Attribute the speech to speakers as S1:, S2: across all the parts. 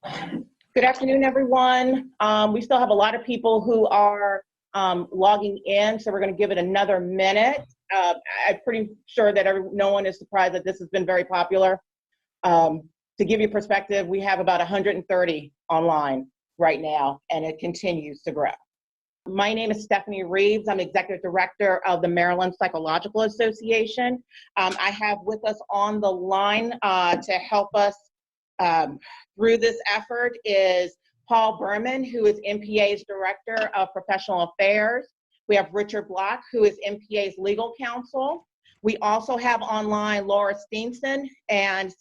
S1: Good afternoon, everyone. We still have a lot of people who are logging in, so we're going to give it another minute. I'm pretty sure that no one is surprised that this has been very popular. To give you perspective, we have about 130 online right now, and it continues to grow. My name is Stefanie Reeves. I'm Executive Director of the Maryland Psychological Association. I have with us on the line to help us through this effort is Paul Berman, who is MPA's Director of Professional Affairs. We have Richard Bloch, who is MPA's Legal Counsel. We also have online Laura Steenson and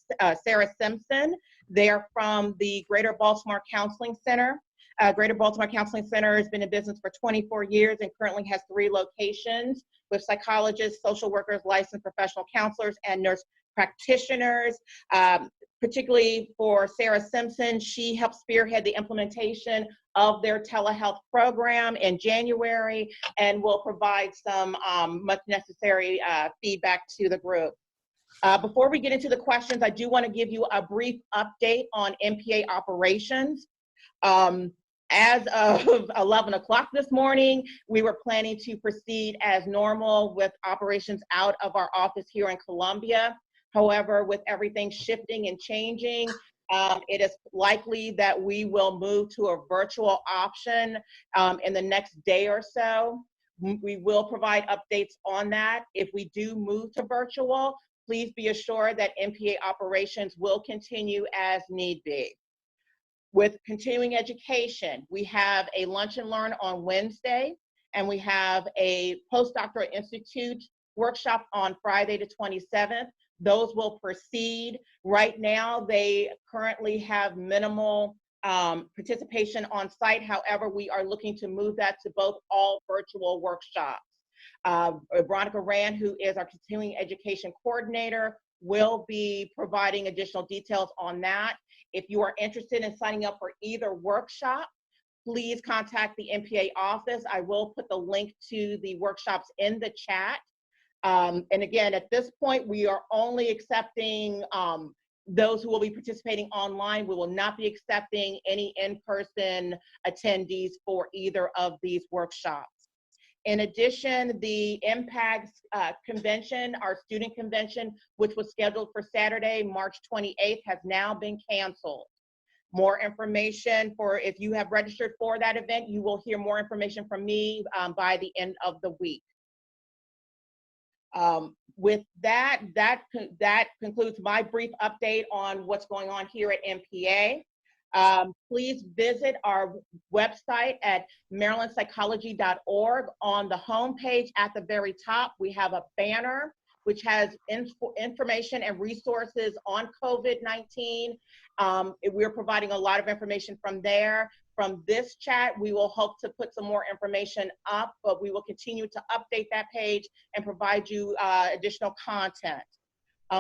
S1: Sarah Simpson. They are from the Greater Baltimore Counseling Center. Greater Baltimore Counseling Center has been in business for 24 years and currently has 3 locations with psychologists, social workers, licensed professional counselors, and nurse practitioners. Particularly for Sarah Simpson, she helped spearhead the implementation of their telehealth program in January and will provide some much necessary feedback to the group. Before we get into the questions, I do want to give you a brief update on MPA operations. As of 11 o'clock this morning, we were planning to proceed as normal with operations out of our office here in Columbia. However, with everything shifting and changing, it is likely that we will move to a virtual option in the next day or so. We will provide updates on that. If we do move to virtual, please be assured that MPA operations will continue as need be. With continuing education, we have a lunch and learn on Wednesday, and we have a postdoctoral institute workshop on Friday the 27th. Those will proceed. Right now, they currently have minimal participation on site. However, we are looking to move that to both all virtual workshops. Veronica Rand, who is our continuing education coordinator, will be providing additional details on that. If you are interested in signing up for either workshop, please contact the MPA office. I will put the link to the workshops in the chat. And again, at this point, we are only accepting those who will be participating online. We will not be accepting any in-person attendees for either of these workshops. In addition, the MPACS convention, our student convention, which was scheduled for Saturday, March 28th, has now been canceled. More information for if you have registered for that event, you will hear more information from me by the end of the week. With that concludes my brief update on what's going on here at MPA. Please visit our website at marylandpsychology.org. On the homepage at the very top, we have a banner which has information and resources on COVID-19. We're providing a lot of information from there. From this chat, we will hope to put some more information up, but we will continue to update that page and provide you additional content.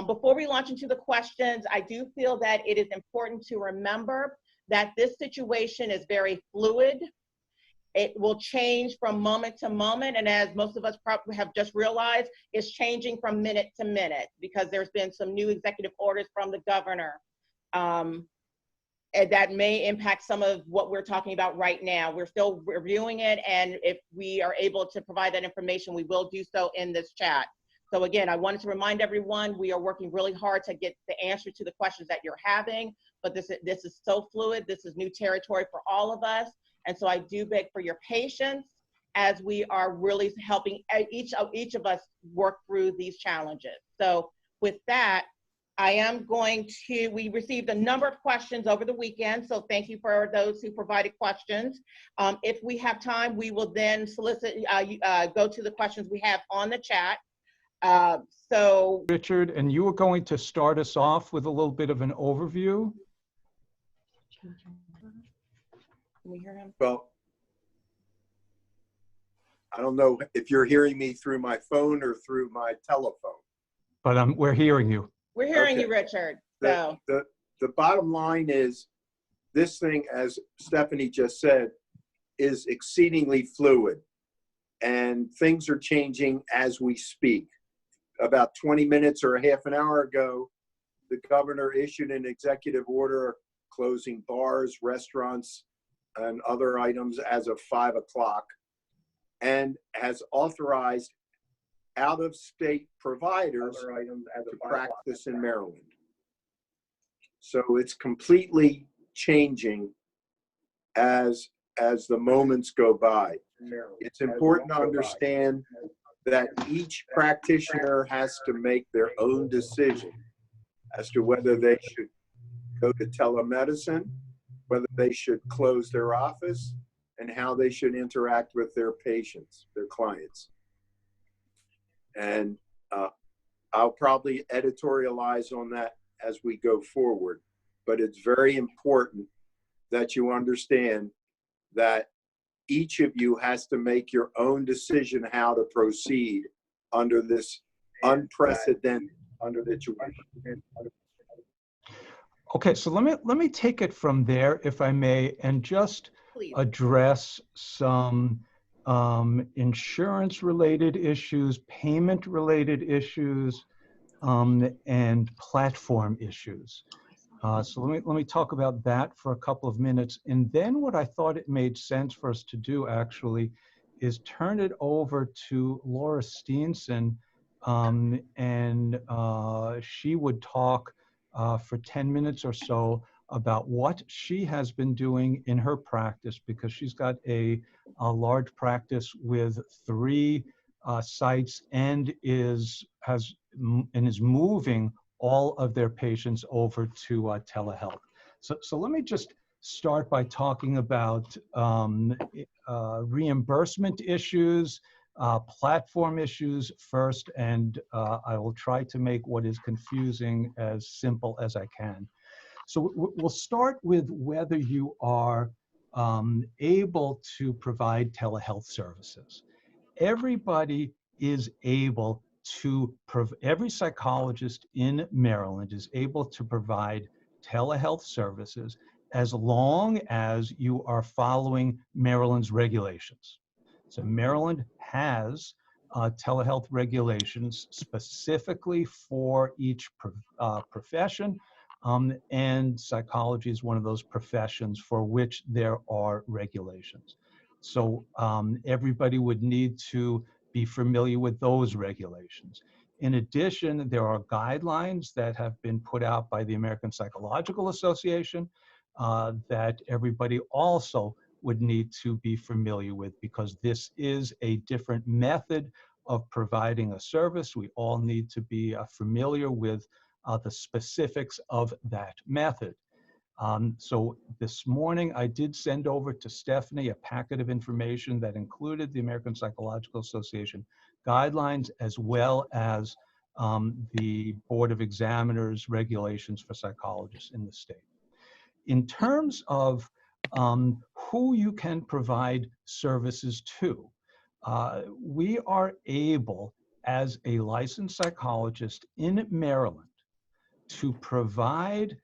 S1: Before we launch into the questions, I do feel that it is important to remember that this situation is very fluid. It will change from moment to moment, and as most of us probably have just realized, it's changing from minute to minute because there's been some new executive orders from the governor. And that may impact some of what we're talking about right now. We're still reviewing it, and if we are able to provide that information, we will do so in this chat. So again, I wanted to remind everyone, we are working really hard to get the answer to the questions that you're having, but this is so fluid. This is new territory for all of us. And so I do beg for your patience as we are really helping each of us work through these challenges. So with that, we received a number of questions over the weekend, so thank you for those who provided questions. If we have time, we will then go to the questions we have on the chat. So
S2: Richard, and you were going to start us off with a little bit of an overview.
S1: Can we hear him?
S3: Well, I don't know if you're hearing me through my phone or through my telephone.
S2: But we're hearing you.
S1: We're hearing you, Richard. So
S3: the bottom line is, this thing, as Stefanie just said, is exceedingly fluid, and things are changing as we speak. About 20 minutes or a half an hour ago, the governor issued an executive order closing bars, restaurants, and other items as of 5 o'clock, and has authorized out-of-state providers to practice in Maryland. So it's completely changing as the moments go by. It's important to understand that each practitioner has to make their own decision as to whether they should go to telemedicine, whether they should close their office, and how they should interact with their patients, their clients. And I'll probably editorialize on that as we go forward, but it's very important that you understand that each of you has to make your own decision how to proceed under this unprecedented situation.
S2: Okay, so let me take it from there, if I may, and just
S1: Please.
S2: address some insurance-related issues, payment-related issues, and platform issues. So let me talk about that for a couple of minutes. And then what I thought it made sense for us to do actually is turn it over to Laura Steenson, and she would talk for 10 minutes or so about what she has been doing in her practice, because she's got a large practice with 3 sites and is moving all of their patients over to telehealth. So let me just start by talking about reimbursement issues, platform issues first, and I will try to make what is confusing as simple as I can. So we'll start with whether you are able to provide telehealth services. Everybody is able to, every psychologist in Maryland is able to provide telehealth services as long as you are following Maryland's regulations. So Maryland has telehealth regulations specifically for each profession, and psychology is one of those professions for which there are regulations. So everybody would need to be familiar with those regulations. In addition, there are guidelines that have been put out by the American Psychological Association that everybody also would need to be familiar with, because this is a different method of providing a service. We all need to be familiar with the specifics of that method. So this morning, I did send over to Stefanie a packet of information that included the American Psychological Association guidelines, as well as the Board of Examiners regulations for psychologists in the state. In terms of who you can provide services to, we are able, as a licensed psychologist in Maryland, to provide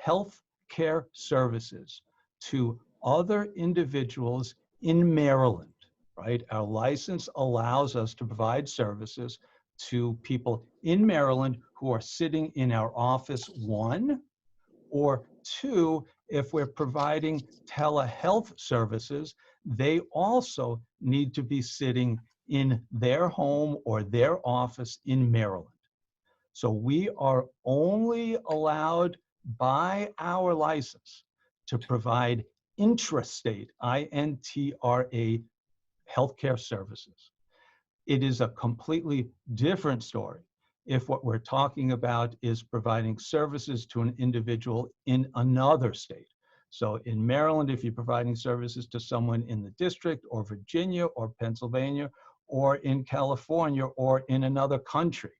S2: health care services to other individuals in Maryland, right? Our license allows us to provide services to people in Maryland who are sitting in our office, 1, or 2, if we're providing telehealth services, they also need to be sitting in their home or their office in Maryland. So we are only allowed by our license to provide intrastate, I-N-T-R-A, healthcare services. It is a completely different story if what we're talking about is providing services to an individual in another state. So in Maryland, if you're providing services to someone in the district, or Virginia, or Pennsylvania, or in California, or in another country,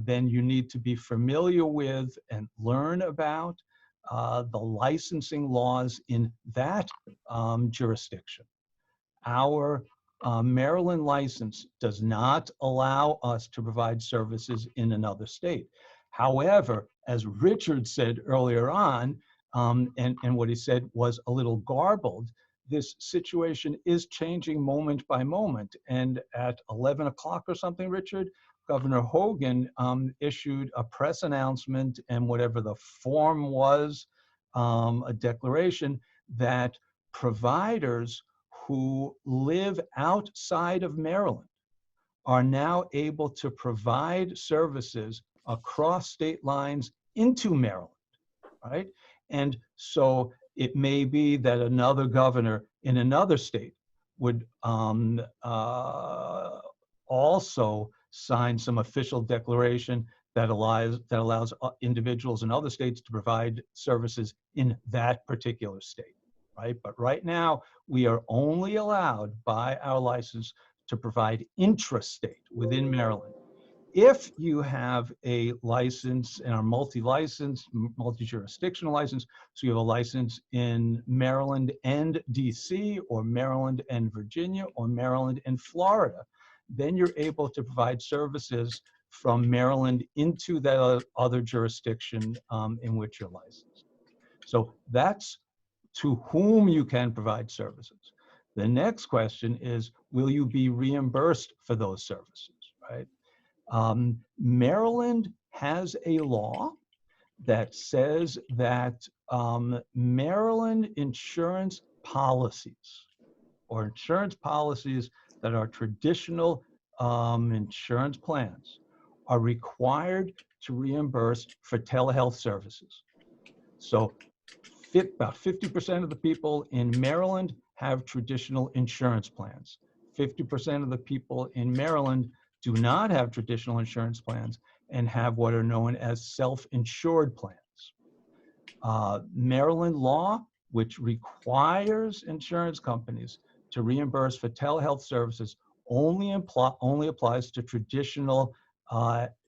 S2: then you need to be familiar with and learn about the licensing laws in that jurisdiction. Our Maryland license does not allow us to provide services in another state. However, as Richard said earlier on, and what he said was a little garbled, this situation is changing moment by moment. And at 11 o'clock or something, Richard, Governor Hogan issued a press announcement, and whatever the form was a declaration that providers who live outside of Maryland are now able to provide services across state lines into Maryland, right? And so it may be that another governor in another state would also sign some official declaration that allows individuals in other states to provide services in that particular state, right? But right now, we are only allowed by our license to provide intrastate within Maryland. If you have a license and are multi-license, multi-jurisdictional license, so you have a license in Maryland and DC, or Maryland and Virginia, or Maryland and Florida, then you're able to provide services from Maryland into that other jurisdiction in which you're licensed. So that's to whom you can provide services. The next question is, will you be reimbursed for those services, right? Maryland has a law that says that Maryland insurance policies, or insurance policies that are traditional insurance plans, are required to reimburse for telehealth services. So about 50% of the people in Maryland have traditional insurance plans. 50% of the people in Maryland do not have traditional insurance plans and have what are known as self-insured plans. Maryland law, which requires insurance companies to reimburse for telehealth services, only applies to traditional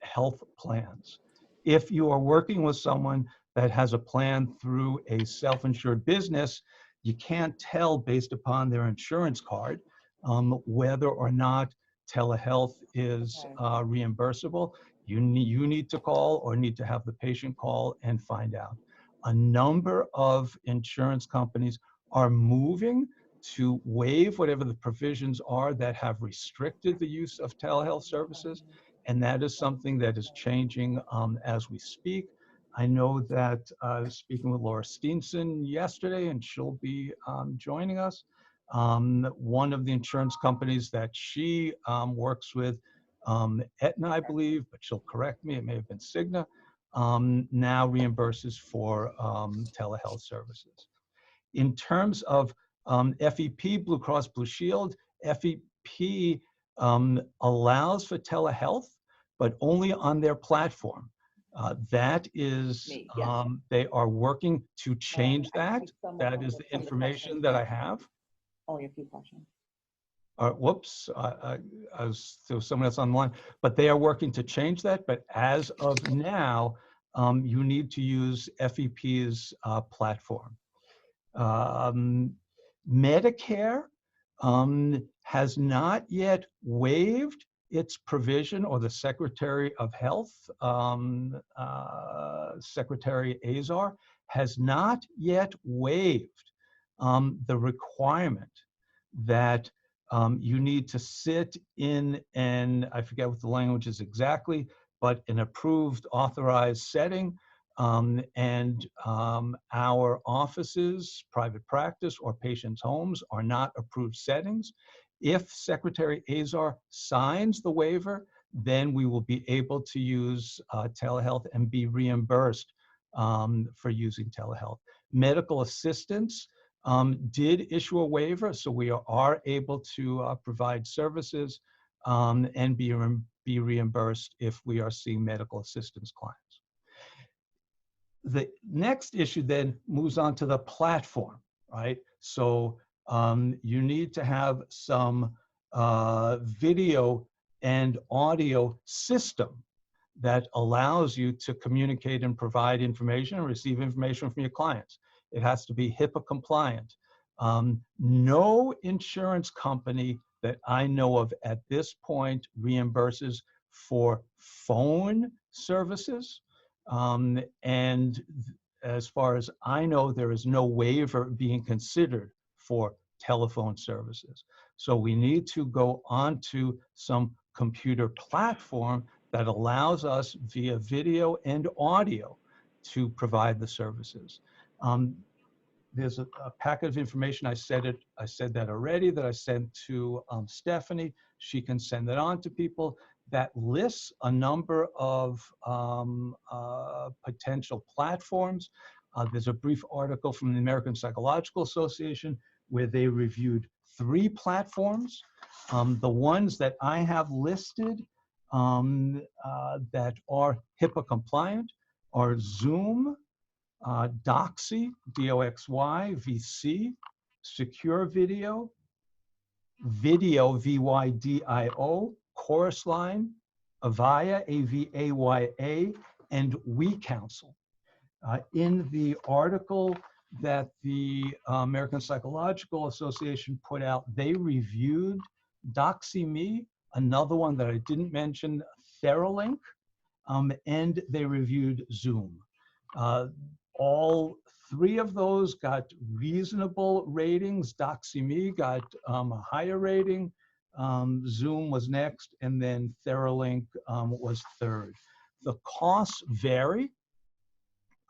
S2: health plans. If you are working with someone that has a plan through a self-insured business, you can't tell based upon their insurance card whether or not telehealth is reimbursable. You need to call, or need to have the patient call and find out. A number of insurance companies are moving to waive whatever the provisions are that have restricted the use of telehealth services, and that is something that is changing as we speak. I know that I was speaking with Laura Steenson yesterday, and she'll be joining us. One of the insurance companies that she works with, Aetna, I believe, but she'll correct me, it may have been Cigna, now reimburses for telehealth services. In terms of FEP, Blue Cross Blue Shield, FEP allows for telehealth, but only on their platform. That is, they are working to change that. That is the information that I have.
S1: Only a few questions.
S2: Whoops, there was someone else on the line, but they are working to change that. But as of now, you need to use FEP's platform. Medicare has not yet waived its provision, or the Secretary of Health, Secretary Azar, has not yet waived the requirement that you need to sit in an, I forget what the language is exactly, but an approved, authorized setting. And our offices, private practice, or patients' homes are not approved settings. If Secretary Azar signs the waiver, then we will be able to use telehealth and be reimbursed for using telehealth. Medical assistants did issue a waiver, so we are able to provide services and be reimbursed if we are seeing medical assistance clients. The next issue then moves on to the platform, right? So you need to have some video and audio system that allows you to communicate and provide information and receive information from your clients. It has to be HIPAA compliant. No insurance company that I know of at this point reimburses for phone services. And as far as I know, there is no waiver being considered for telephone services. So we need to go onto some computer platform that allows us via video and audio to provide the services. There's a packet of information. I said that already, that I sent to Stefanie. She can send it on to people. That lists a number of potential platforms. There's a brief article from the American Psychological Association where they reviewed 3 platforms. The ones that I have listed that are HIPAA compliant are Zoom, Doxy, D-O-X-Y, VC, Secure Video, V-Y-D-I-O, Chorus Line, Avaya, A-V-A-Y-A, and We Counsel. In the article that the American Psychological Association put out, they reviewed DoxyMe, another one that I didn't mention, Theralink, and they reviewed Zoom. All 3 of those got reasonable ratings. DoxyMe got a higher rating. Zoom was next, and then Theralink was 3rd. The costs vary,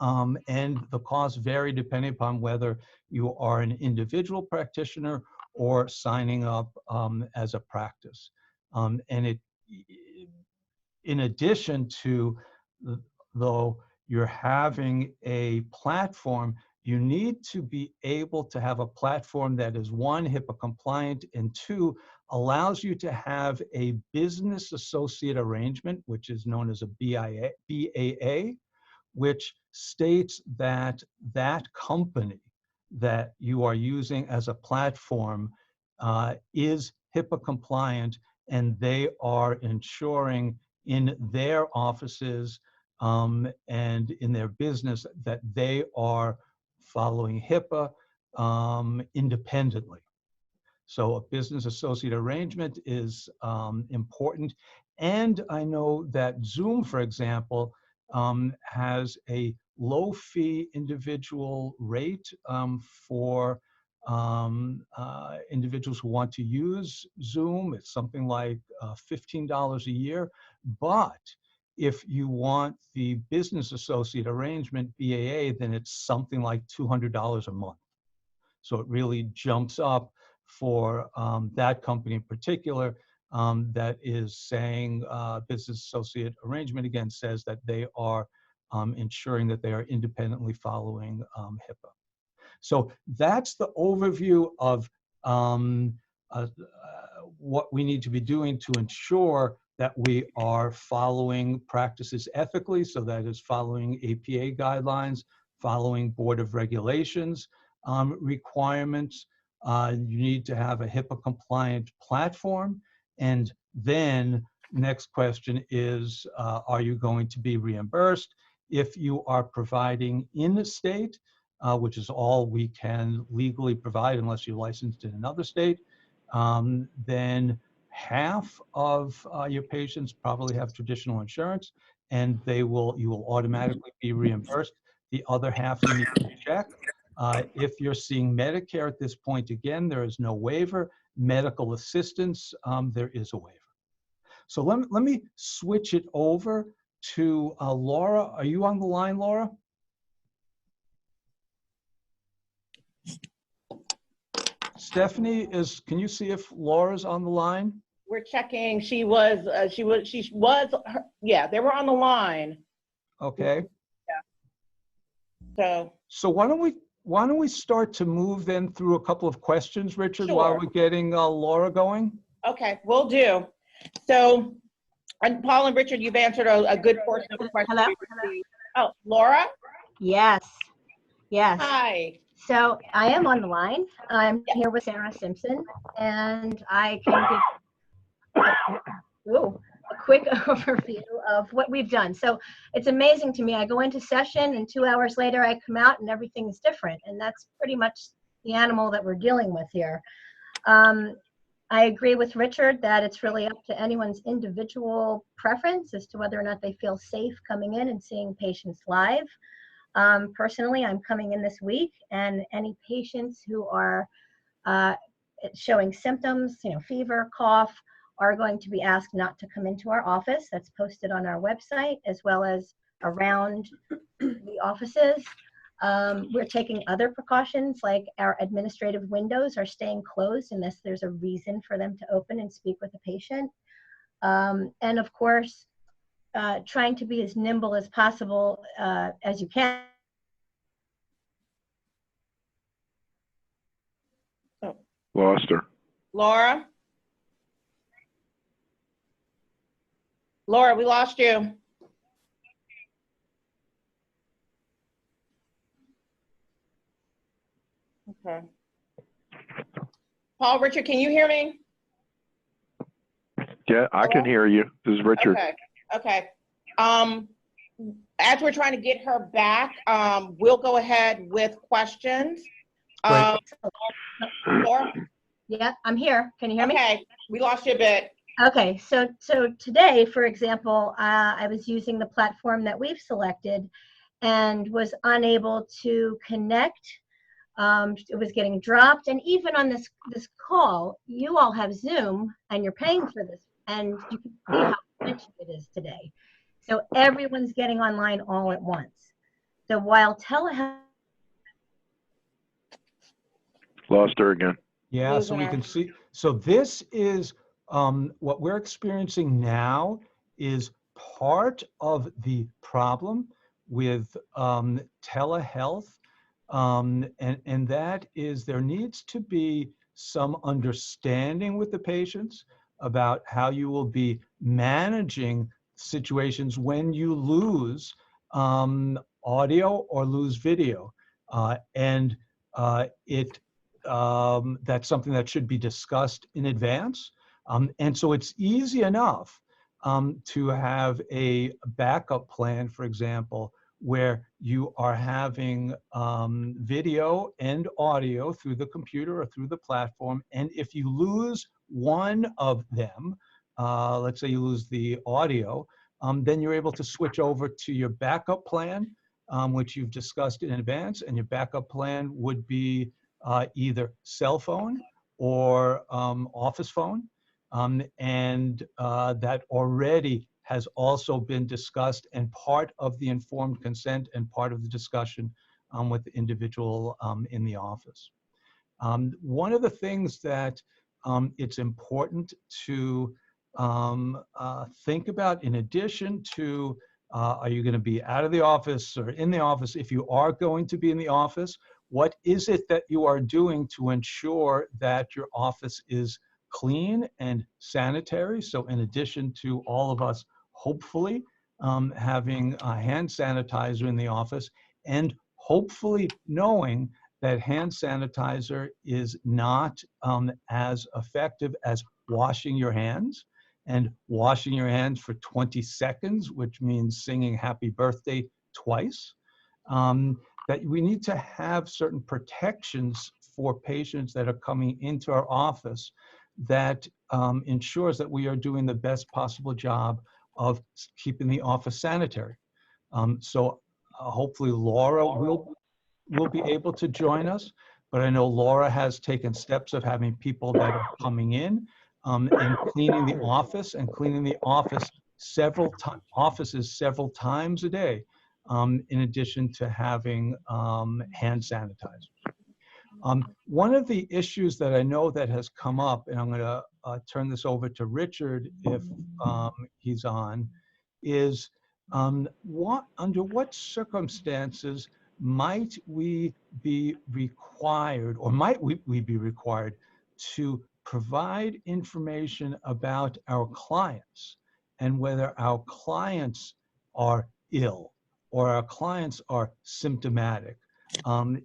S2: and the costs vary depending upon whether you are an individual practitioner or signing up as a practice. And in addition to, though, you're having a platform, you need to be able to have a platform that is 1, HIPAA compliant, and 2, allows you to have a business associate arrangement, which is known as a BAA, which states that that company that you are using as a platform is HIPAA compliant, and they are ensuring in their offices and in their business that they are following HIPAA independently. So a business associate arrangement is important. And I know that Zoom, for example, has a low fee individual rate for individuals who want to use Zoom. It's something like $15 a year. But if you want the business associate arrangement, BAA, then it's something like $200 a month. So it really jumps up for that company in particular that is saying business associate arrangement, again, says that they are ensuring that they are independently following HIPAA. So that's the overview of what we need to be doing to ensure that we are following practices ethically. So that is following APA guidelines, following Board of Regulations requirements. You need to have a HIPAA compliant platform. And then next question is, are you going to be reimbursed? If you are providing in the state, which is all we can legally provide unless you're licensed in another state, then half of your patients probably have traditional insurance, and you will automatically be reimbursed. The other half you need to check. If you're seeing Medicare at this point, again, there is no waiver. Medical assistance, there is a waiver. So let me switch it over to Laura. Are you on the line, Laura? Stefanie, can you see if Laura's on the line?
S1: We're checking. Yeah, they were on the line.
S2: Okay.
S1: Yeah.
S2: So why don't we start to move then through a couple of questions, Richard,
S1: Sure.
S2: while we're getting Laura going?
S1: Okay, will do. So, and Paul and Richard, you've answered a good portion of the questions.
S4: Hello?
S1: Oh, Laura?
S4: Yes.
S1: Hi.
S4: So I am on the line. I'm here with Sarah Simpson, and I can give a quick overview of what we've done. So it's amazing to me. I go into session, and 2 hours later I come out and everything's different. And that's pretty much the animal that we're dealing with here. I agree with Richard that it's really up to anyone's individual preference as to whether or not they feel safe coming in and seeing patients live. Personally, I'm coming in this week, and any patients who are showing symptoms, fever, cough, are going to be asked not to come into our office. That's posted on our website as well as around the offices. We're taking other precautions, like our administrative windows are staying closed unless there's a reason for them to open and speak with the patient. And of course, trying to be as nimble as possible as you can.
S5: Lost her.
S1: Laura? Laura, we lost you. Okay. Paul, Richard, can you hear me?
S5: Yeah, I can hear you. This is Richard.
S1: Okay, okay. As we're trying to get her back, we'll go ahead with questions. Laura?
S4: Yeah, I'm here. Can you hear me?
S1: Okay, we lost you a bit.
S4: Okay, so today, for example, I was using the platform that we've selected and was unable to connect. It was getting dropped, and even on this call, you all have Zoom, and you're paying for this, and you can see how expensive it is today. So everyone's getting online all at once. So while telehealth.
S5: Lost her again.
S2: Yeah, so we can see. So this is what we're experiencing now is part of the problem with telehealth. And that is there needs to be some understanding with the patients about how you will be managing situations when you lose audio or lose video. That's something that should be discussed in advance. And so it's easy enough to have a backup plan, for example, where you are having video and audio through the computer or through the platform. And if you lose one of them, let's say you lose the audio, then you're able to switch over to your backup plan, which you've discussed in advance. And your backup plan would be either cell phone or office phone. And that already has also been discussed and part of the informed consent and part of the discussion with the individual in the office. One of the things that it's important to think about, in addition to are you going to be out of the office or in the office, if you are going to be in the office, what is it that you are doing to ensure that your office is clean and sanitary? So in addition to all of us hopefully having a hand sanitizer in the office, and hopefully knowing that hand sanitizer is not as effective as washing your hands, and washing your hands for 20 seconds, which means singing happy birthday twice, that we need to have certain protections for patients that are coming into our office that ensures that we are doing the best possible job of keeping the office sanitary. So hopefully Laura will be able to join us, but I know Laura has taken steps of having people that are coming in and cleaning the office offices several times a day, in addition to having hand sanitizer. One of the issues that I know that has come up, and I'm going to turn this over to Richard if he's on, is under what circumstances might we be required, or might we be required to provide information about our clients and whether our clients are ill or our clients are symptomatic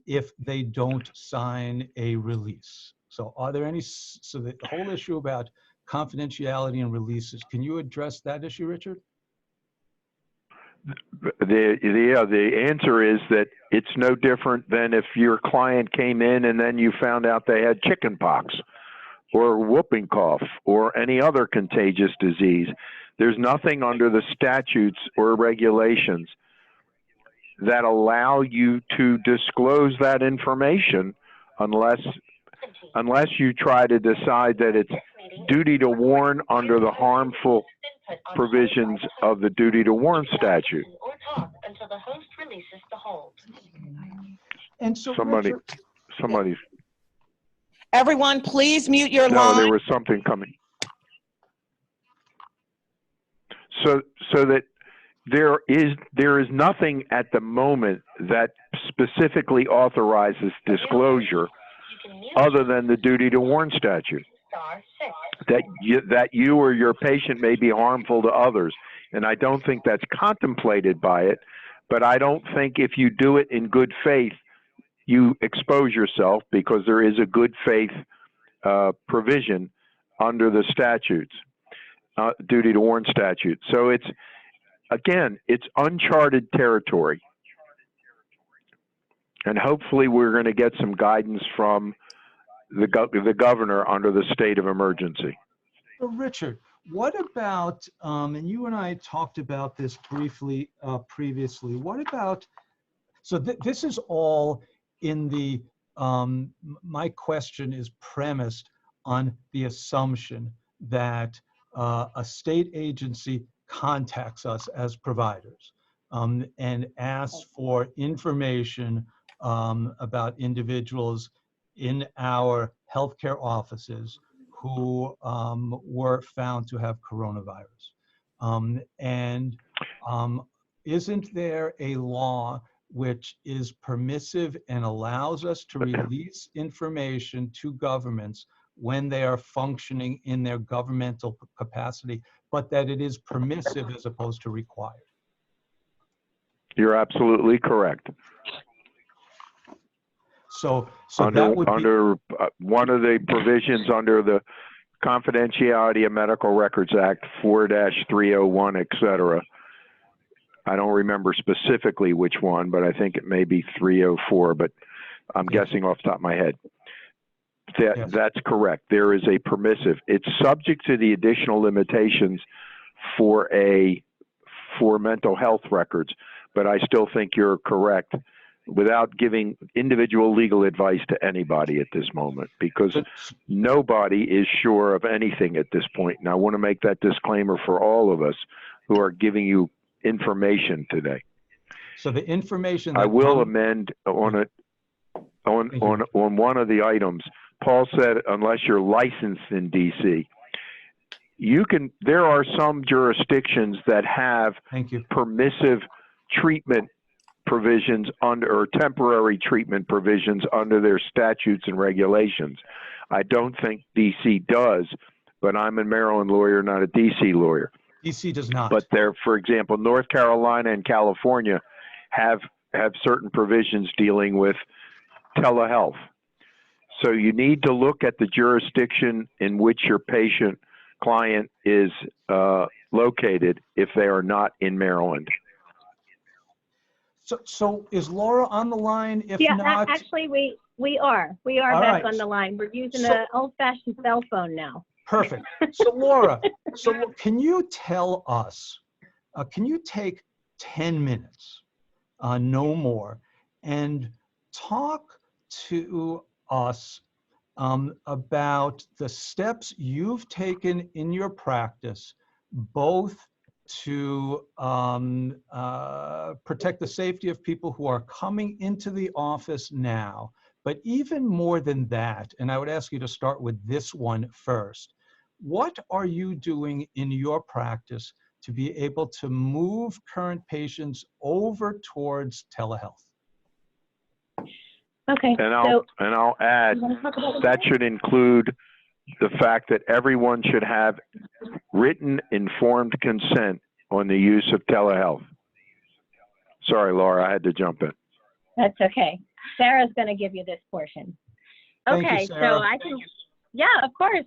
S2: if they don't sign a release. So are there any, so the whole issue about confidentiality and releases, can you address that issue, Richard?
S5: The answer is that it's no different than if your client came in and then you found out they had chicken pox or whooping cough or any other contagious disease. There's nothing under the statutes or regulations that allow you to disclose that information unless you try to decide that it's duty to warn under the harmful provisions of the duty to warn statute.
S2: And so
S5: Somebody,
S2: Richard,
S5: somebody's,
S1: Everyone, please mute your
S5: no,
S1: line.
S5: there was something coming. So that there is nothing at the moment that specifically authorizes disclosure other than the duty to warn statute. That you or your patient may be harmful to others. And I don't think that's contemplated by it, but I don't think if you do it in good faith, you expose yourself, because there is a good faith provision under the statutes, duty to warn statute. So it's uncharted territory. And hopefully we're going to get some guidance from the governor under the state of emergency.
S2: so Richard, what about, and you and I talked about this briefly previously, what about, so this is all in the, my question is premised on the assumption that a state agency contacts us as providers and asks for information about individuals in our healthcare offices who were found to have coronavirus. Isn't there a law which is permissive and allows us to release information to governments when they are functioning in their governmental capacity, but that it is permissive as opposed to required?
S5: You're absolutely correct.
S2: So
S5: under,
S2: that would
S5: under one of the provisions under the Confidentiality of Medical Records Act 4-301, et cetera. I don't remember specifically which one, but I think it may be 304, but I'm guessing off the top of my head. That's correct. There is a permissive. It's subject to the additional limitations for mental health records, but I still think you're correct without giving individual legal advice to anybody at this moment, because nobody is sure of anything at this point. And I want to make that disclaimer for all of us who are giving you information today.
S2: So the information that
S5: I will amend on one of the items. Paul said, unless you're licensed in DC, there are some jurisdictions that have permissive treatment provisions or temporary treatment provisions under their statutes and regulations. I don't think DC does, but I'm a Maryland lawyer, not a DC lawyer.
S2: DC does not.
S5: But for example, North Carolina and California have certain provisions dealing with telehealth. So you need to look at the jurisdiction in which your client is located if they are not in Maryland.
S2: So is Laura on the line? If not,
S4: actually we are back on the line. We're using an old-fashioned cell phone now.
S2: Perfect. So Laura, can you tell us, can you take 10 minutes, no more, and talk to us about the steps you've taken in your practice, both to protect the safety of people who are coming into the office now, but even more than that, and I would ask you to start with this one first. What are you doing in your practice to be able to move current patients over towards telehealth?
S4: Okay.
S5: And I'll add that should include the fact that everyone should have written informed consent on the use of telehealth. Sorry, Laura, I had to jump in.
S4: That's okay. Sarah's going to give you this portion.
S2: Okay,
S4: Thank you,
S2: Sarah.
S4: So I can, yeah, of course.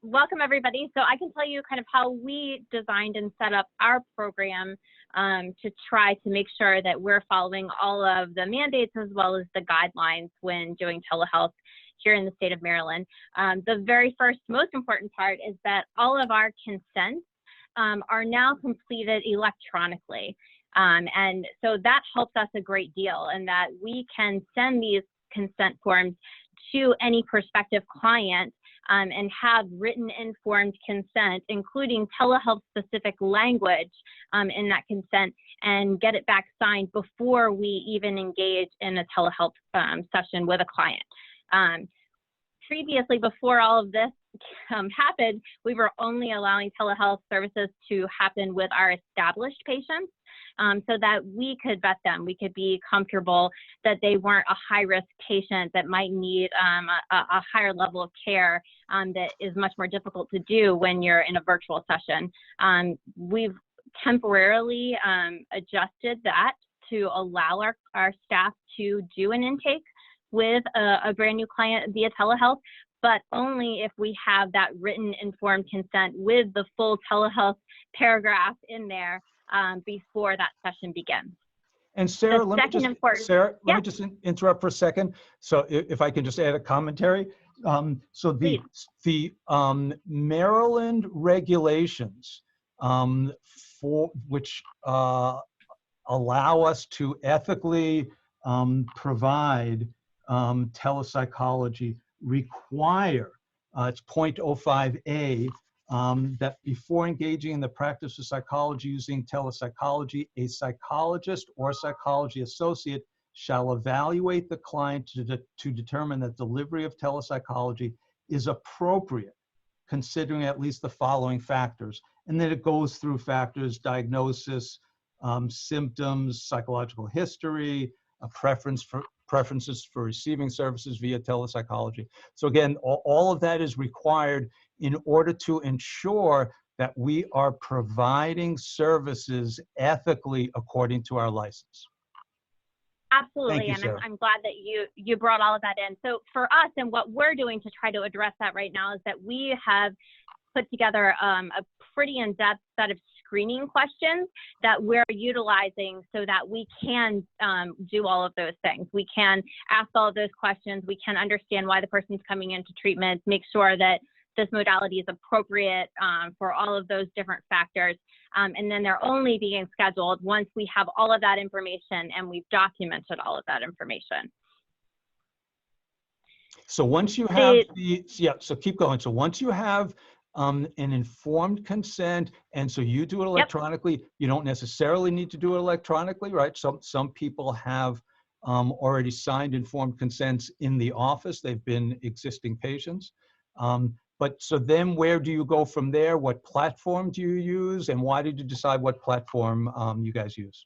S4: Welcome everybody. So I can tell you kind of how we designed and set up our program to try to make sure that we're following all of the mandates as well as the guidelines when doing telehealth here in the state of Maryland. The very first, most important part is that all of our consents are now completed electronically. And so that helps us a great deal in that we can send these consent forms to any prospective client
S6: and have written informed consent, including telehealth-specific language in that consent, and get it back signed before we even engage in a telehealth session with a client. Previously, before all of this happened, we were only allowing telehealth services to happen with our established patients, so that we could vet them. We could be comfortable that they weren't a high-risk patient that might need a higher level of care that is much more difficult to do when you're in a virtual session. We've temporarily adjusted that to allow our staff to do an intake with a brand new client via telehealth, but only if we have that written informed consent with the full telehealth paragraph in there before that session begins.
S2: And Sarah, let me just interrupt for a second. So if I can just add a commentary. So the Maryland regulations which allow us to ethically provide telepsychology require, it's 0.05A, that before engaging in the practice of psychology using telepsychology, a psychologist or psychology associate shall evaluate the client to determine that delivery of telepsychology is appropriate, considering at least the following factors. And then it goes through factors: diagnosis, symptoms, psychological history, preferences for receiving services via telepsychology. So again, all of that is required in order to ensure that we are providing services ethically according to our license.
S6: Absolutely,
S2: you,
S6: and I'm glad that you brought all of that in. So for us, and what we're doing to try to address that right now, is that we have put together a pretty in-depth set of screening questions that we're utilizing so that we can do all of those things. We can ask all of those questions. We can understand why the person's coming into treatment, make sure that this modality is appropriate for all of those different factors. And then they're only being scheduled once we have all of that information and we've documented all of that information.
S2: So once you have so keep going. So once you have an informed consent, and so you do it electronically, you don't necessarily need to do it electronically, right? Some people have already signed informed consents in the office. They've been existing patients. But so then where do you go from there? What platform do you use? And why did you decide what platform you guys use?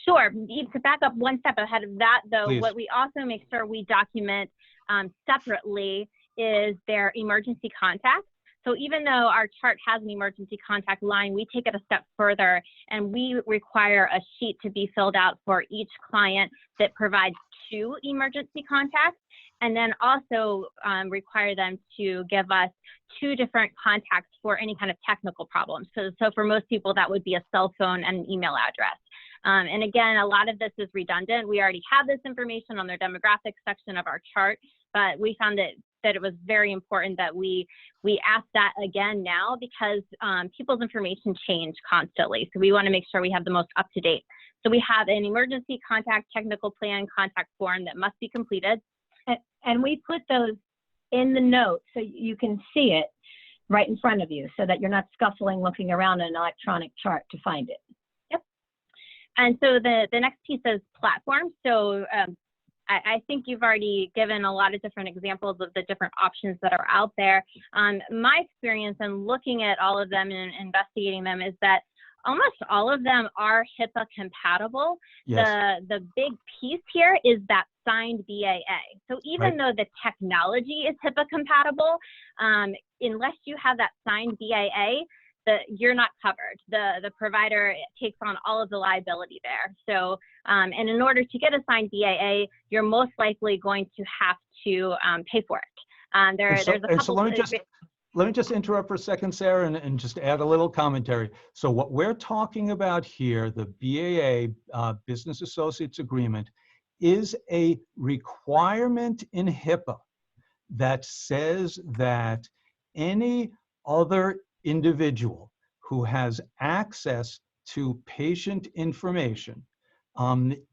S6: Sure. To back up one step ahead of that, though,
S2: Please.
S6: What we also make sure we document separately is their emergency contact. So even though our chart has an emergency contact line, we take it a step further and we require a sheet to be filled out for each client that provides 2 emergency contacts, and then also require them to give us 2 different contacts for any kind of technical problems. So for most people, that would be a cell phone and an email address. And again, a lot of this is redundant. We already have this information on their demographics section of our chart, but we found that it was very important that we ask that again now, because people's information change constantly. So we want to make sure we have the most up-to-date. So we have an emergency contact technical plan contact form that must be completed.
S4: And we put those in the notes so you can see it right in front of you, so that you're not scuffling looking around an electronic chart to find it.
S6: Yep. And so the next piece is platform. So I think you've already given a lot of different examples of the different options that are out there. My experience in looking at all of them and investigating them is that almost all of them are HIPAA compatible.
S2: Yes.
S6: The big piece here is that signed BAA. So even though the technology is HIPAA compatible, unless you have that signed BAA, you're not covered. The provider takes on all of the liability there. So, and in order to get a signed BAA, you're most likely going to have to pay for it. There's a couple.
S2: Let me just interrupt for a second, Sarah, and just add a little commentary. So what we're talking about here, the BAA, Business Associates Agreement, is a requirement in HIPAA that says that any other individual who has access to patient information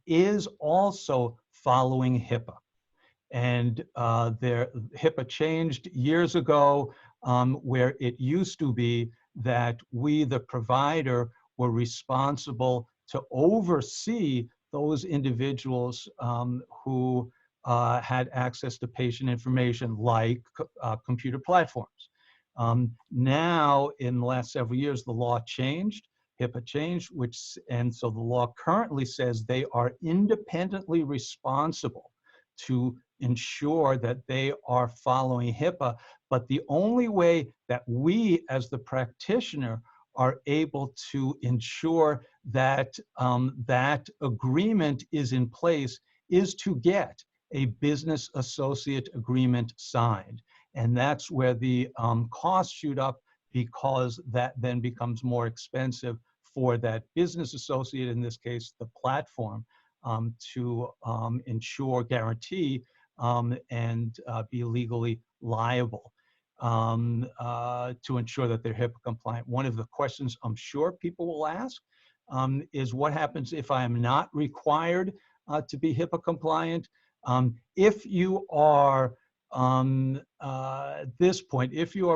S2: is also following HIPAA. And HIPAA changed years ago, where it used to be that we, the provider, were responsible to oversee those individuals who had access to patient information, like computer platforms. Now, in the last several years, the law changed, HIPAA changed, and so the law currently says they are independently responsible to ensure that they are following HIPAA. But the only way that we, as the practitioner, are able to ensure that that agreement is in place is to get a business associate agreement signed. And that's where the costs shoot up, because that then becomes more expensive for that business associate, in this case, the platform, to guarantee, and be legally liable to ensure that they're HIPAA compliant. One of the questions I'm sure people will ask is, what happens if I am not required to be HIPAA compliant? If you are, at this point, if you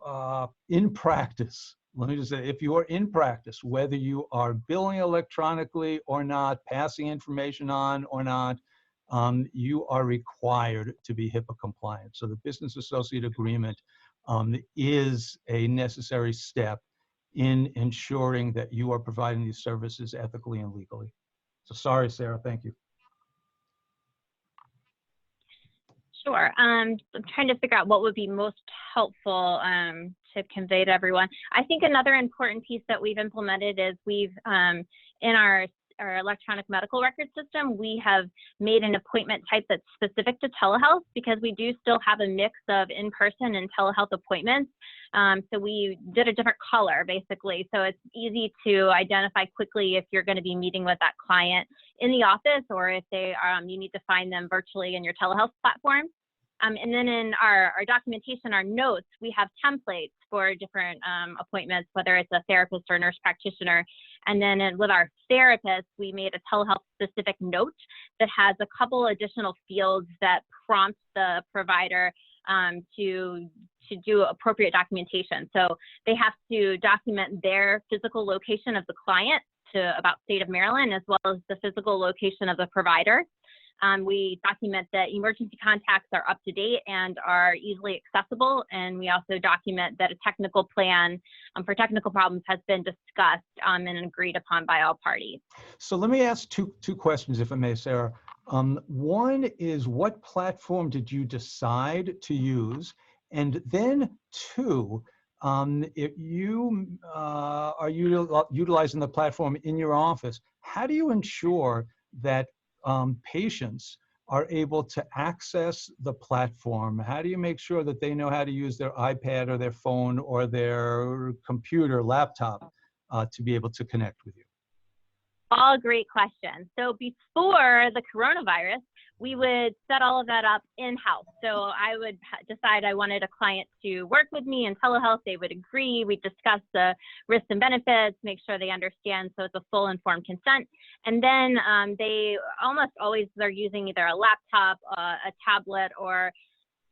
S2: are in practice, let me just say, if you are in practice, whether you are billing electronically or not, passing information on or not, you are required to be HIPAA compliant. So the business associate agreement is a necessary step in ensuring that you are providing these services ethically and legally. So sorry, Sarah, thank you.
S6: Sure. I'm trying to figure out what would be most helpful to convey to everyone. I think another important piece that we've implemented is we've, in our electronic medical record system, we have made an appointment type that's specific to telehealth, because we do still have a mix of in-person and telehealth appointments. So we did a different color, basically. So it's easy to identify quickly if you're going to be meeting with that client in the office, or if they you need to find them virtually in your telehealth platform. And then in our documentation, our notes, we have templates for different appointments, whether it's a therapist or a nurse practitioner. And then with our therapists, we made a telehealth specific note that has a couple additional fields that prompt the provider to do appropriate documentation. So they have to document their physical location of the client to about state of Maryland, as well as the physical location of the provider. We document that emergency contacts are up to date and are easily accessible. And we also document that a technical plan for technical problems has been discussed and agreed upon by all parties.
S2: So let me ask two questions, if I may, Sarah. One is, what platform did you decide to use? And then two, if you are utilizing the platform in your office, how do you ensure that patients are able to access the platform? How do you make sure that they know how to use their iPad or their phone or their computer, laptop, to be able to connect with you?
S6: All great questions. So before the coronavirus, we would set all of that up in-house. So I would decide I wanted a client to work with me in telehealth. They would agree. We'd discuss the risks and benefits, make sure they understand, so it's a full informed consent. And then they almost always are using either a laptop, a tablet, or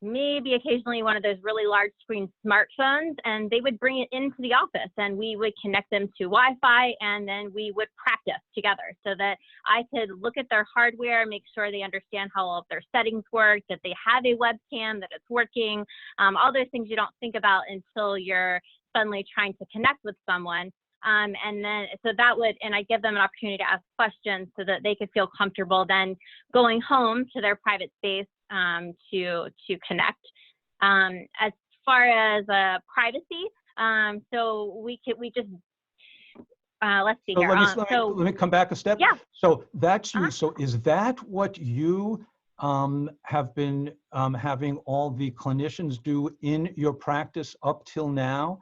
S6: maybe occasionally one of those really large screen smartphones, and they would bring it into the office and we would connect them to Wi-Fi, and then we would practice together so that I could look at their hardware, make sure they understand how all of their settings work, that they have a webcam, that it's working, all those things you don't think about until you're suddenly trying to connect with someone. And then, so that would, and I give them an opportunity to ask questions so that they could feel comfortable then going home to their private space to connect. As far as privacy, so we just let's see here.
S2: Let me come back a step.
S6: Yeah.
S2: So that's you. So is that what you have been having all the clinicians do in your practice up till now?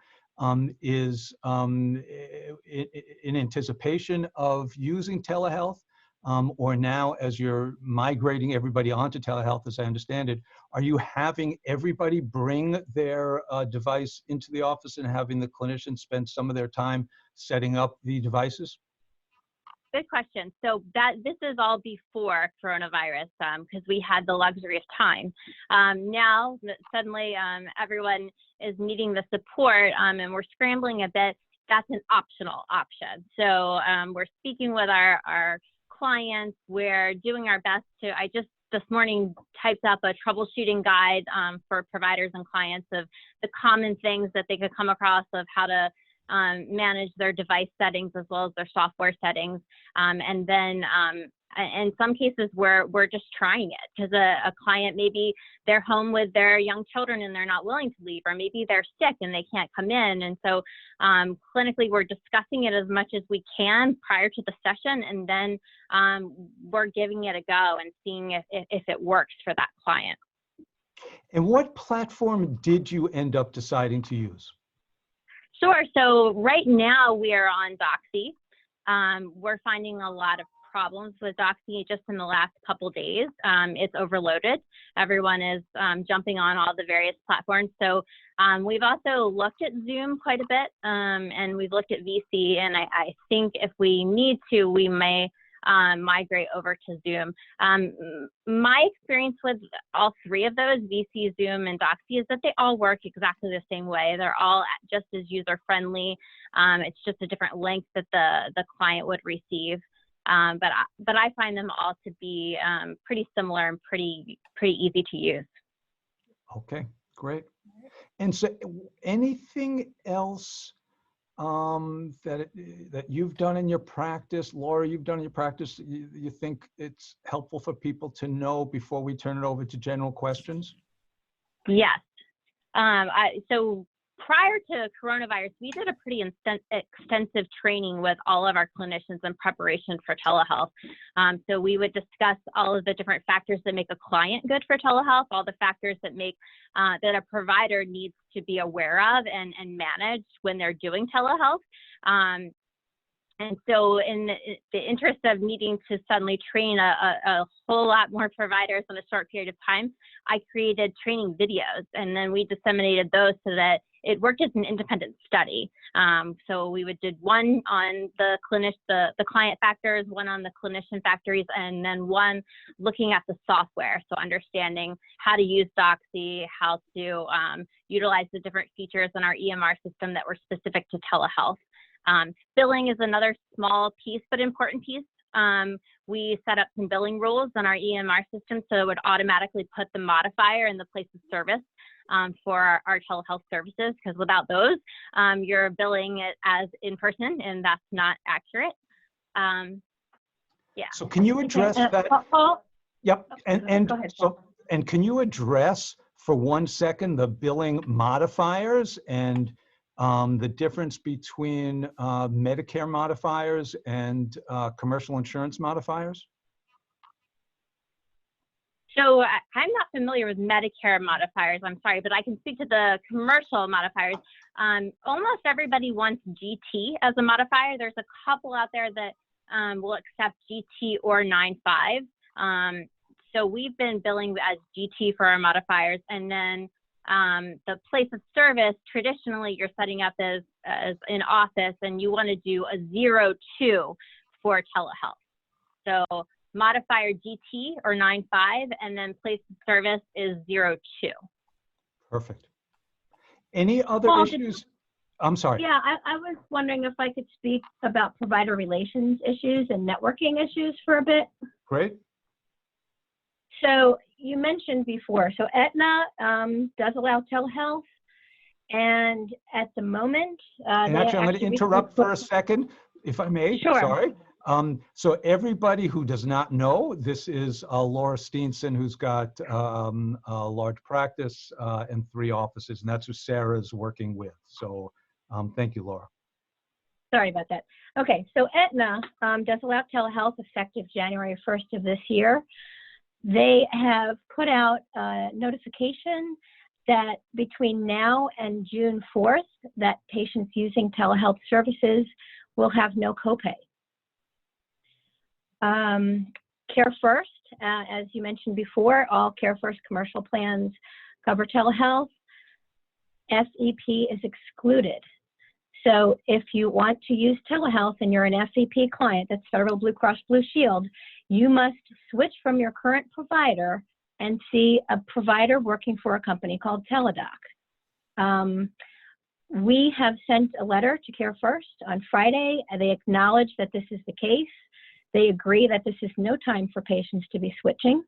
S2: Is in anticipation of using telehealth, or now as you're migrating everybody onto telehealth, as I understand it, are you having everybody bring their device into the office and having the clinicians spend some of their time setting up the devices?
S6: Good question. So this is all before coronavirus, because we had the luxury of time. Now suddenly everyone is needing the support, and we're scrambling a bit. That's an optional option. So we're speaking with our clients. We're doing our best to. I just this morning typed up a troubleshooting guide for providers and clients of the common things that they could come across of how to manage their device settings as well as their software settings. And then in some cases we're just trying it because a client, maybe they're home with their young children and they're not willing to leave, or maybe they're sick and they can't come in. And so clinically we're discussing it as much as we can prior to the session, and then we're giving it a go and seeing if it works for that client.
S2: And what platform did you end up deciding to use?
S6: Sure. So right now we are on Doxy. We're finding a lot of problems with Doxy just in the last couple days. It's overloaded. Everyone is jumping on all the various platforms. So we've also looked at Zoom quite a bit, and we've looked at VC. And I think if we need to, we may migrate over to Zoom. My experience with all three of those, VC, Zoom, and Doxy, is that they all work exactly the same way. They're all just as user-friendly. It's just a different link that the client would receive. But I find them all to be pretty similar and pretty easy to use.
S2: Okay, great. And so anything else that you've done in your practice, Laura, you've done in your practice, you think it's helpful for people to know before we turn it over to general questions?
S6: Yes. So prior to coronavirus, we did a pretty extensive training with all of our clinicians in preparation for telehealth. So we would discuss all of the different factors that make a client good for telehealth, all the factors that make that a provider needs to be aware of and manage when they're doing telehealth. And so in the interest of needing to suddenly train a whole lot more providers in a short period of time, I created training videos, and then we disseminated those so that it worked as an independent study. So we did one on the client factors, one on the clinician factors, and then one looking at the software. So understanding how to use Doxy, how to utilize the different features in our EMR system that were specific to telehealth. Billing is another small piece, but important piece. We set up some billing rules on our EMR system so it would automatically put the modifier in the place of service for our telehealth services, because without those, you're billing it as in person, and that's not accurate. Yeah.
S2: So can you address that?
S4: Paul?
S2: Yep.
S4: Go ahead, Paul.
S2: And can you address for 1 second the billing modifiers and the difference between Medicare modifiers and commercial insurance modifiers?
S6: So I'm not familiar with Medicare modifiers, I'm sorry, but I can speak to the commercial modifiers. Almost everybody wants GT as a modifier. There's a couple out there that will accept GT or 9.5. So we've been billing as GT for our modifiers, and then the place of service, traditionally you're setting up as an office, and you want to do a 0.2 for telehealth. So modifier GT or 9.5, and then place of service is 0.2.
S2: Perfect. Any other
S4: Paul,
S2: issues? I'm sorry.
S4: Yeah, I was wondering if I could speak about provider relations issues and networking issues for a bit.
S2: Great.
S4: So you mentioned before, so Aetna does allow telehealth, and at the moment,
S2: And actually, I'm going to interrupt for a second, if I may.
S4: Sure.
S2: Sorry. So everybody who does not know, this is Laura Steenson, who's got a large practice and 3 offices, and that's who Sarah's working with. So thank you, Laura.
S4: Sorry about that. Okay, so Aetna does allow telehealth effective January 1st of this year. They have put out a notification that between now and June 4th, that patients using telehealth services will have no copay. Care First, as you mentioned before, all Care First commercial plans cover telehealth. SEP is excluded. So if you want to use telehealth and you're an SEP client, that's Federal Blue Cross Blue Shield, you must switch from your current provider and see a provider working for a company called Teladoc. We have sent a letter to Care First on Friday, and they acknowledge that this is the case. They agree that this is no time for patients to be switching,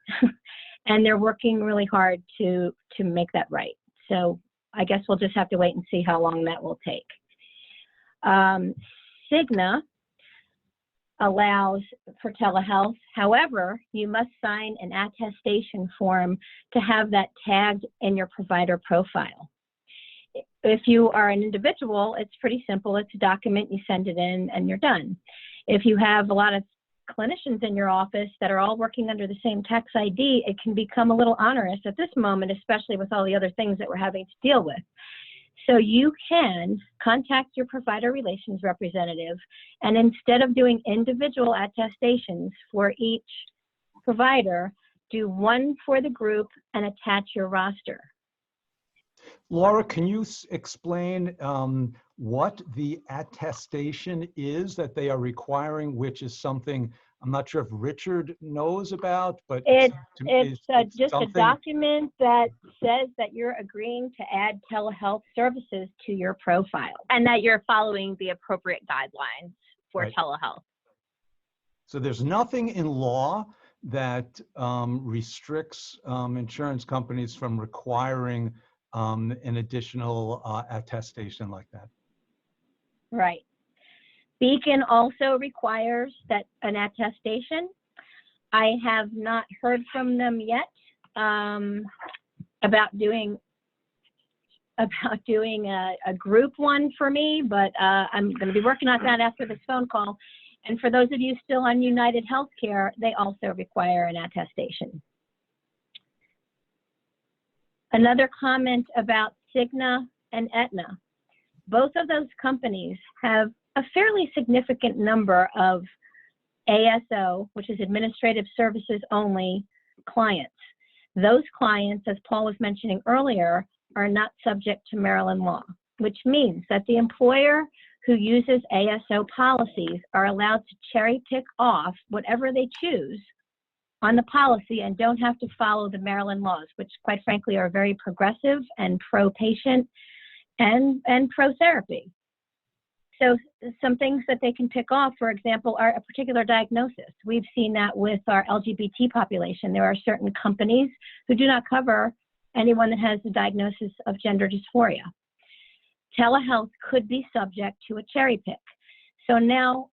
S4: and they're working really hard to make that right. So I guess we'll just have to wait and see how long that will take. Cigna allows for telehealth. However, you must sign an attestation form to have that tagged in your provider profile. If you are an individual, it's pretty simple. It's a document, you send it in, and you're done. If you have a lot of clinicians in your office that are all working under the same tax ID, it can become a little onerous at this moment, especially with all the other things that we're having to deal with. So you can contact your provider relations representative, and instead of doing individual attestations for each provider, do one for the group and attach your roster.
S2: Laura, can you explain what the attestation is that they are requiring, which is something I'm not sure if Richard knows about, but
S4: It's just
S2: something...
S4: a document that says that you're agreeing to add telehealth services to your profile.
S6: And that you're following the appropriate guidelines for
S2: Right.
S6: telehealth.
S2: So there's nothing in law that restricts insurance companies from requiring an additional attestation like that.
S4: Right. Beacon also requires that an attestation. I have not heard from them yet about doing a group one for me, but I'm going to be working on that after this phone call. And for those of you still on United Healthcare, they also require an attestation. Another comment about Cigna and Aetna. Both of those companies have a fairly significant number of ASO, which is Administrative Services Only, clients. Those clients, as Paul was mentioning earlier, are not subject to Maryland law, which means that the employer who uses ASO policies are allowed to cherry pick off whatever they choose on the policy and don't have to follow the Maryland laws, which quite frankly are very progressive and pro-patient and pro-therapy. So some things that they can pick off, for example, are a particular diagnosis. We've seen that with our LGBT population. There are certain companies who do not cover anyone that has the diagnosis of gender dysphoria. Telehealth could be subject to a cherry pick. So now,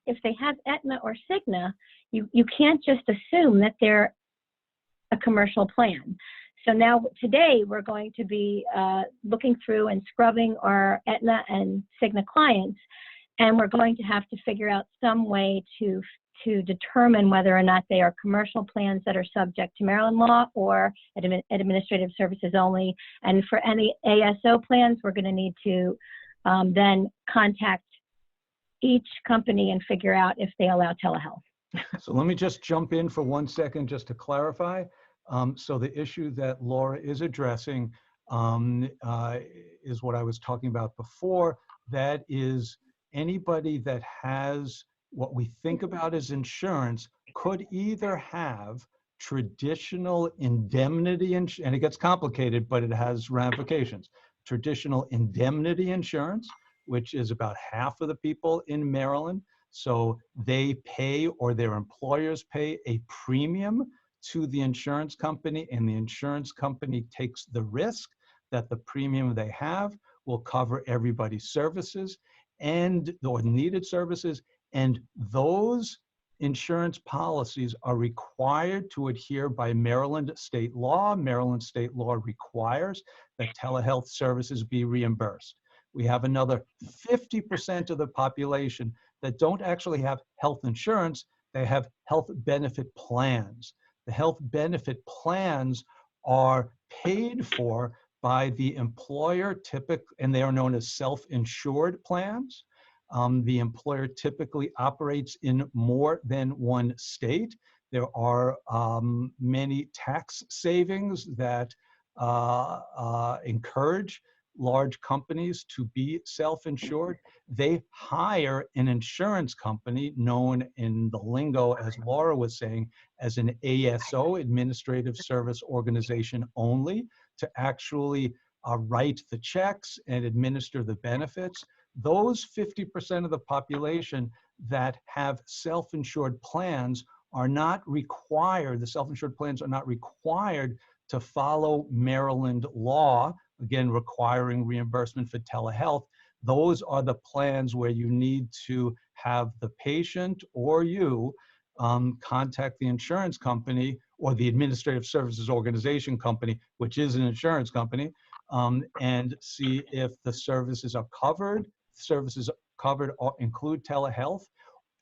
S4: if they have Aetna or Cigna, you can't just assume that they're a commercial plan. So now today we're going to be looking through and scrubbing our Aetna and Cigna clients, and we're going to have to figure out some way to determine whether or not they are commercial plans that are subject to Maryland law or administrative services only. And for any ASO plans, we're going to need to then contact each company and figure out if they allow telehealth.
S2: So let me just jump in for 1 second just to clarify. So the issue that Laura is addressing is what I was talking about before. That is, anybody that has what we think about as insurance could either have traditional indemnity, and it gets complicated, but it has ramifications. Traditional indemnity insurance, which is about half of the people in Maryland. So they pay, or their employers pay, a premium to the insurance company, and the insurance company takes the risk that the premium they have will cover everybody's services or needed services. And those insurance policies are required to adhere by Maryland state law. Maryland state law requires that telehealth services be reimbursed. We have another 50% of the population that don't actually have health insurance. They have health benefit plans. The health benefit plans are paid for by the employer, and they are known as self-insured plans. The employer typically operates in more than one state. There are many tax savings that encourage large companies to be self-insured, they hire an insurance company known in the lingo, as Laura was saying, as an ASO, Administrative Service Organization only, to actually write the checks and administer the benefits. Those 50% of the population that have self-insured plans are not required, the self-insured plans are not required to follow Maryland law, again, requiring reimbursement for telehealth. Those are the plans where you need to have the patient or you contact the insurance company or the Administrative Services Organization company, which is an insurance company, and see if the services are covered. Services covered include telehealth,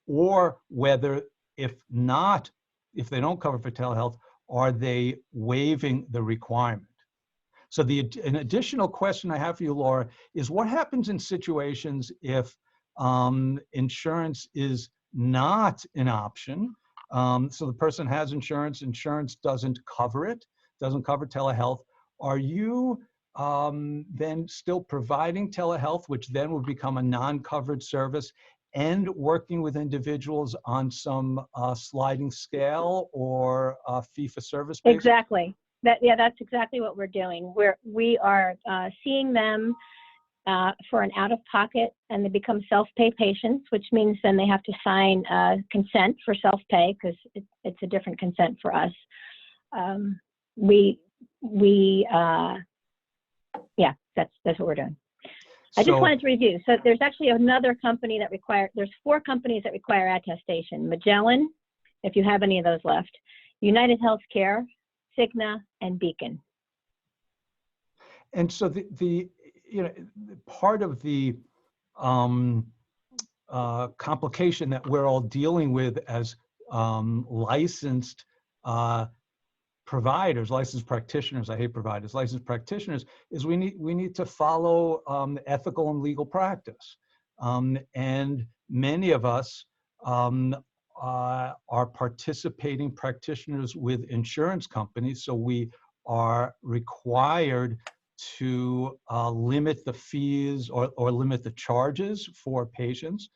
S2: or whether, if they don't cover for telehealth, are they waiving the requirement? So an additional question I have for you, Laura, is what happens in situations if insurance is not an option? So the person has insurance, insurance doesn't cover it, doesn't cover telehealth. Are you then still providing telehealth, which then would become a non-covered service, and working with individuals on some sliding scale or fee-for-service basis?
S4: Exactly. That's exactly what we're doing. We are seeing them for an out-of-pocket, and they become self-pay patients, which means then they have to sign consent for self-pay, because it's a different consent for us. That's what we're doing. I just wanted to review. So there's actually another company that there's 4 companies that require attestation. Magellan, if you have any of those left, United Healthcare, Cigna, and Beacon.
S2: And so the part of the complication that we're all dealing with as licensed providers, licensed practitioners, I hate providers, licensed practitioners, is we need to follow ethical and legal practice. And many of us are participating practitioners with insurance companies, so we are required to limit the fees or limit the charges for patients.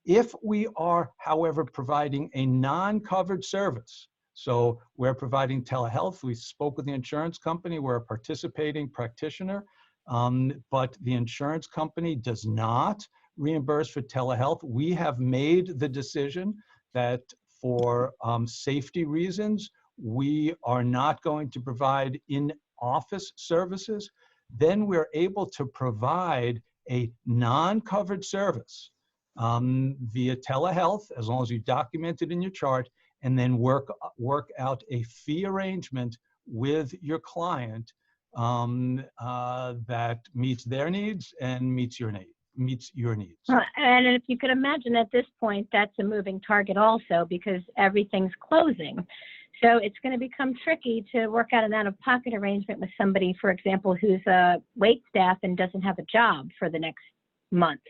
S2: If we are, however, providing a non-covered service, so we're providing telehealth, we spoke with the insurance company, we're a participating practitioner, but the insurance company does not reimburse for telehealth. We have made the decision that for safety reasons, we are not going to provide in-office services. Then we're able to provide a non-covered service via telehealth, as long as you document it in your chart, and then work out a fee arrangement with your client that meets their needs and meets your needs.
S4: And if you could imagine, at this point, that's a moving target also, because everything's closing. So it's going to become tricky to work out an out-of-pocket arrangement with somebody, for example, who's a wait staff and doesn't have a job for the next month.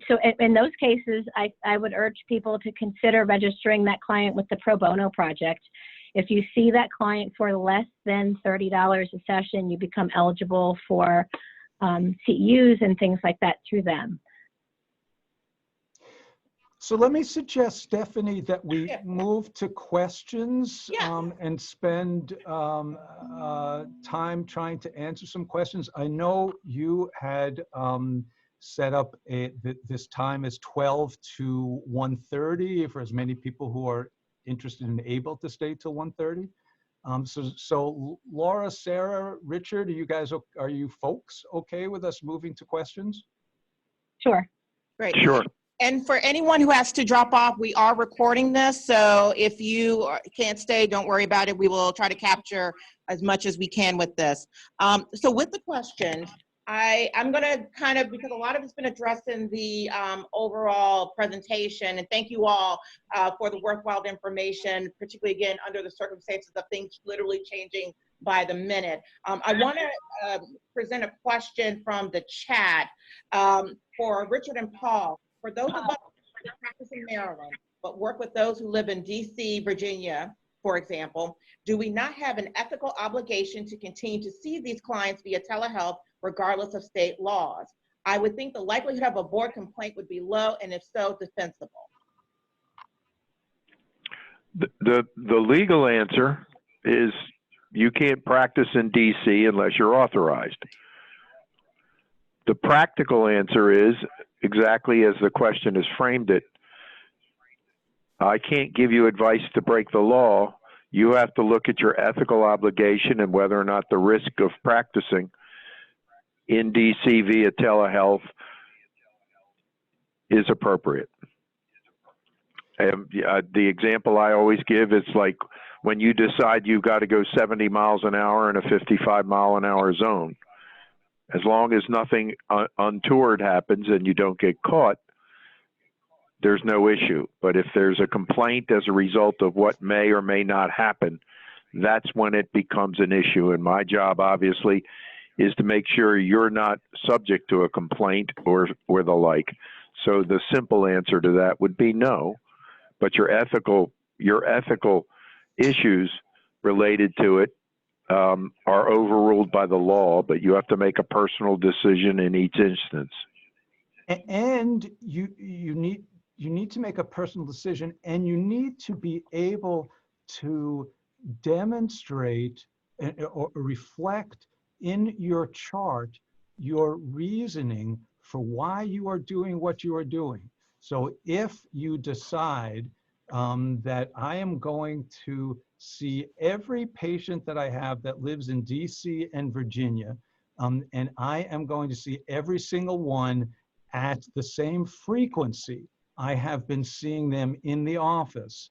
S4: So in those cases, I would urge people to consider registering that client with the Pro Bono Project. If you see that client for less than $30 a session, you become eligible for CEUs and things like that through them.
S2: So let me suggest, Stephanie, that we move to questions and spend time trying to answer some questions. I know you had set up this time as 12 to 1:30 for as many people who are interested and able to stay till 1:30. So Laura, Sarah, Richard, are you folks okay with us moving to questions?
S4: Sure.
S1: Great.
S5: Sure.
S1: And for anyone who has to drop off, we are recording this. So if you can't stay, don't worry about it. We will try to capture as much as we can with this. So with the questions, I'm going to kind of, because a lot of it's been addressed in the overall presentation, and thank you all for the worthwhile information, particularly again, under the circumstances of things literally changing by the minute. I want to present a question from the chat for Richard and Paul. For those of us who practice in Maryland, but work with those who live in DC, Virginia, for example, do we not have an ethical obligation to continue to see these clients via telehealth regardless of state laws? I would think the likelihood of a board complaint would be low, and if so, defensible.
S5: The legal answer is you can't practice in DC unless you're authorized. The practical answer is exactly as the question has framed it. I can't give you advice to break the law. You have to look at your ethical obligation and whether or not the risk of practicing in DC via telehealth is appropriate. The example I always give is like when you decide you've got to go 70 miles an hour in a 55-mile-an-hour zone. As long as nothing untoward happens and you don't get caught, there's no issue. But if there's a complaint as a result of what may or may not happen, that's when it becomes an issue. And my job, obviously, is to make sure you're not subject to a complaint or the like. So the simple answer to that would be no. But your ethical issues related to it are overruled by the law, but you have to make a personal decision in each instance.
S2: And you need to make a personal decision, and you need to be able to demonstrate or reflect in your chart your reasoning for why you are doing what you are doing. So if you decide that I am going to see every patient that I have that lives in DC and Virginia, and I am going to see every single one at the same frequency I have been seeing them in the office,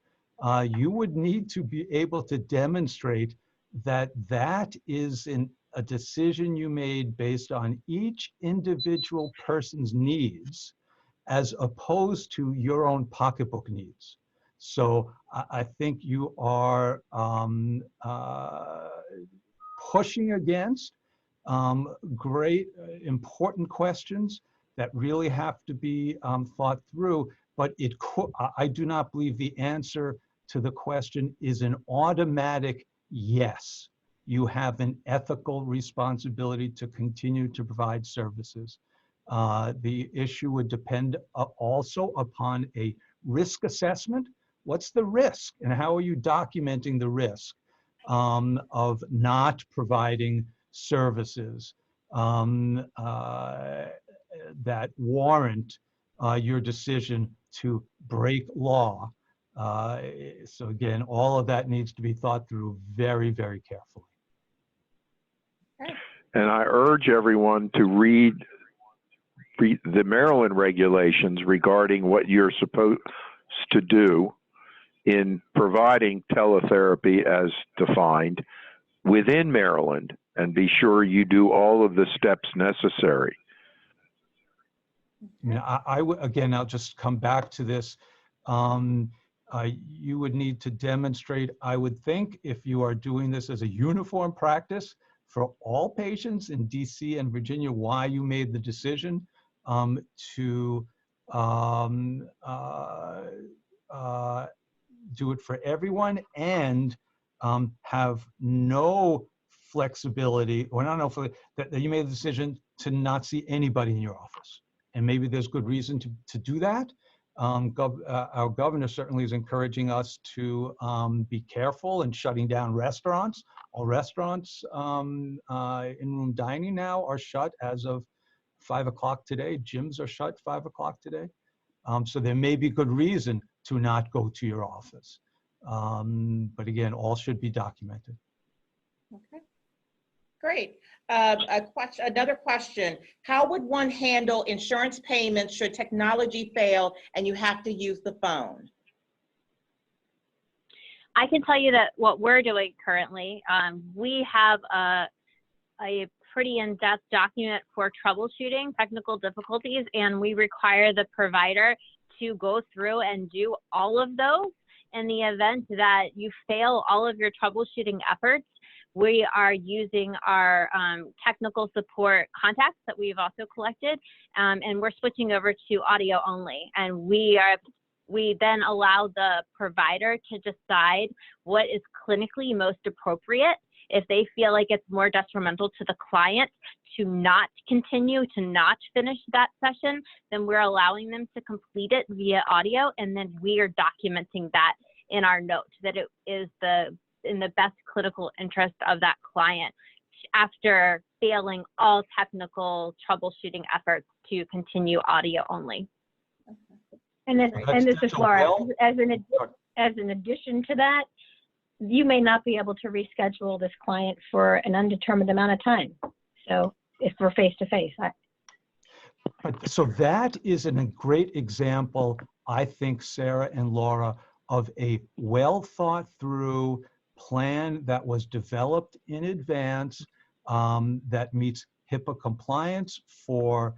S2: you would need to be able to demonstrate that that is a decision you made based on each individual person's needs, as opposed to your own pocketbook needs. So I think you are pushing against great, important questions that really have to be thought through, but I do not believe the answer to the question is an automatic yes. You have an ethical responsibility to continue to provide services. The issue would depend also upon a risk assessment. What's the risk, and how are you documenting the risk of not providing services that warrant your decision to break law? So again, all of that needs to be thought through very, very carefully.
S5: And I urge everyone to read the Maryland regulations regarding what you're supposed to do in providing teletherapy as defined within Maryland, and be sure you do all of the steps necessary.
S2: I would, again, I'll just come back to this. You would need to demonstrate, I would think, if you are doing this as a uniform practice for all patients in DC and Virginia, why you made the decision to do it for everyone, and have no flexibility, or not no, that you made the decision to not see anybody in your office. And maybe there's good reason to do that. Our governor certainly is encouraging us to be careful in shutting down restaurants. All restaurants, in-room dining now are shut as of 5 o'clock today. Gyms are shut 5 o'clock today. So there may be good reason to not go to your office. But again, all should be documented.
S1: Okay, great. Another question. How would one handle insurance payments should technology fail and you have to use the phone?
S6: I can tell you that what we're doing currently, we have a pretty in-depth document for troubleshooting technical difficulties, and we require the provider to go through and do all of those. In the event that you fail all of your troubleshooting efforts, we are using our technical support contacts that we've also collected, and we're switching over to audio only. And we are we then allow the provider to decide what is clinically most appropriate. If they feel like it's more detrimental to the client to not continue, to not finish that session, then we're allowing them to complete it via audio, and then we are documenting that in our notes that it is in the best clinical interest of that client after failing all technical troubleshooting efforts to continue audio only.
S4: And this is Laura. As an addition to that, you may not be able to reschedule this client for an undetermined amount of time. So if we're face-to-face.
S2: So that is a great example, I think, Sarah and Laura, of a well thought through plan that was developed in advance that meets HIPAA compliance for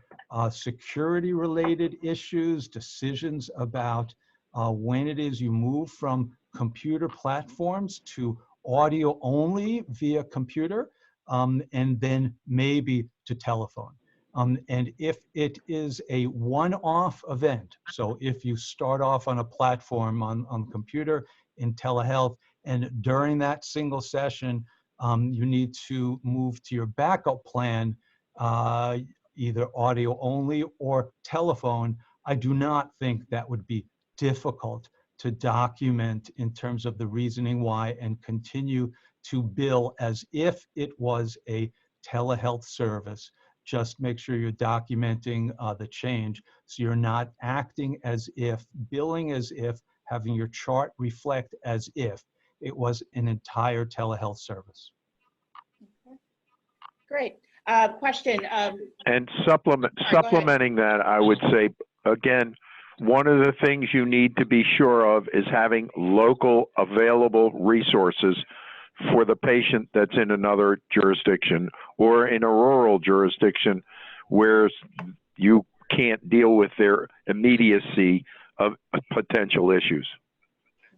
S2: security related issues, decisions about when it is you move from computer platforms to audio only via computer, and then maybe to telephone. And if it is a one-off event, so if you start off on a platform on computer in telehealth, and during that single session, you need to move to your backup plan, either audio only or telephone, I do not think that would be difficult to document in terms of the reasoning why and continue to bill as if it was a telehealth service. Just make sure you're documenting the change so you're not acting as if, billing as if, having your chart reflect as if it was an entire telehealth service.
S1: Okay. Great. Question.
S5: And supplementing that, I would say, again, one of the things you need to be sure of is having local available resources for the patient that's in another jurisdiction or in a rural jurisdiction where you can't deal with their immediacy of potential issues.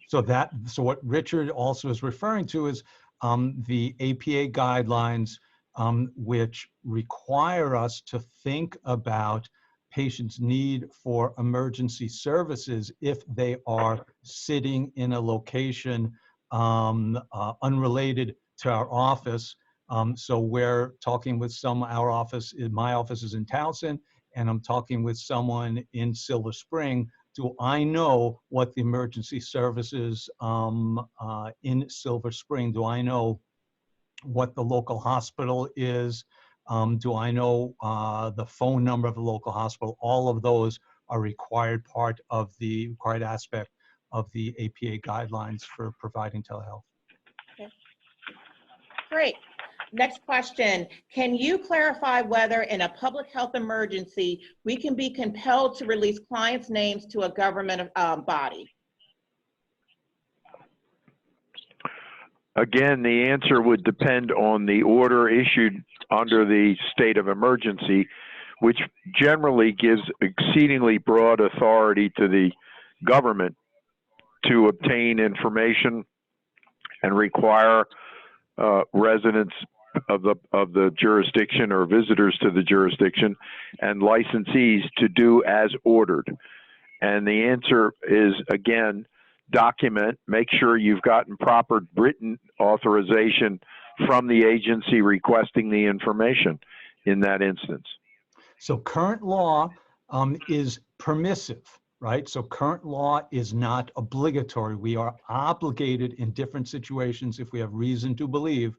S2: So what Richard also is referring to is the APA guidelines, which require us to think about patients' need for emergency services if they are sitting in a location unrelated to our office. So we're talking with my office is in Towson, and I'm talking with someone in Silver Spring. Do I know what the emergency services in Silver Spring? Do I know what the local hospital is? Do I know the phone number of the local hospital? All of those are required aspect of the APA guidelines for providing telehealth.
S1: Okay. Great. Next question. Can you clarify whether in a public health emergency, we can be compelled to release clients' names to a government body?
S5: Again, the answer would depend on the order issued under the state of emergency, which generally gives exceedingly broad authority to the government to obtain information and require residents of the jurisdiction or visitors to the jurisdiction and licensees to do as ordered. And the answer is, again, document, make sure you've gotten proper written authorization from the agency requesting the information in that instance.
S2: So current law is permissive, right? So current law is not obligatory. We are obligated in different situations if we have reason to believe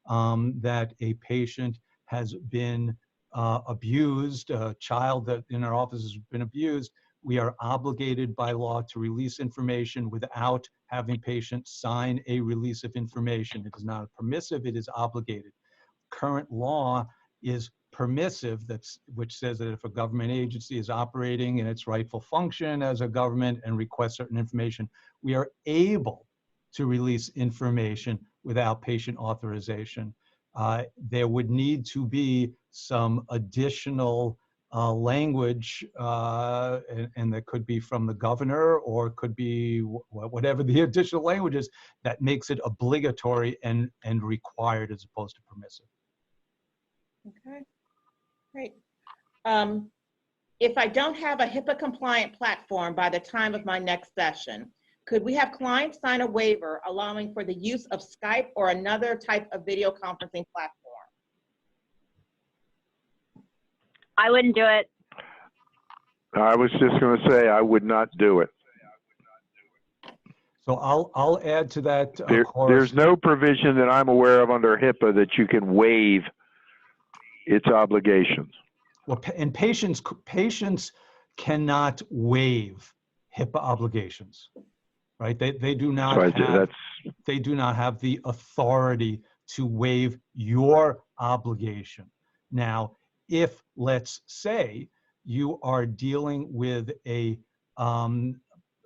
S2: that a patient has been abused, a child that in our office has been abused. We are obligated by law to release information without having patients sign a release of information. It is not permissive, it is obligated. Current law is permissive, which says that if a government agency is operating in its rightful function as a government and requests certain information, we are able to release information without patient authorization. There would need to be some additional language, and that could be from the governor or it could be whatever the additional language is that makes it obligatory and required as opposed to permissive.
S1: Okay, great. if I don't have a HIPAA compliant platform by the time of my next session, could we have clients sign a waiver allowing for the use of Skype or another type of video conferencing platform?
S6: I wouldn't do it.
S5: I was just going to say I would not do it.
S2: So I'll add to that.
S5: There's no provision that I'm aware of under HIPAA that you can waive its obligations.
S2: Well, and patients cannot waive HIPAA obligations, right? They do not they do not have the authority to waive your obligation. Now, if, let's say, you are dealing with a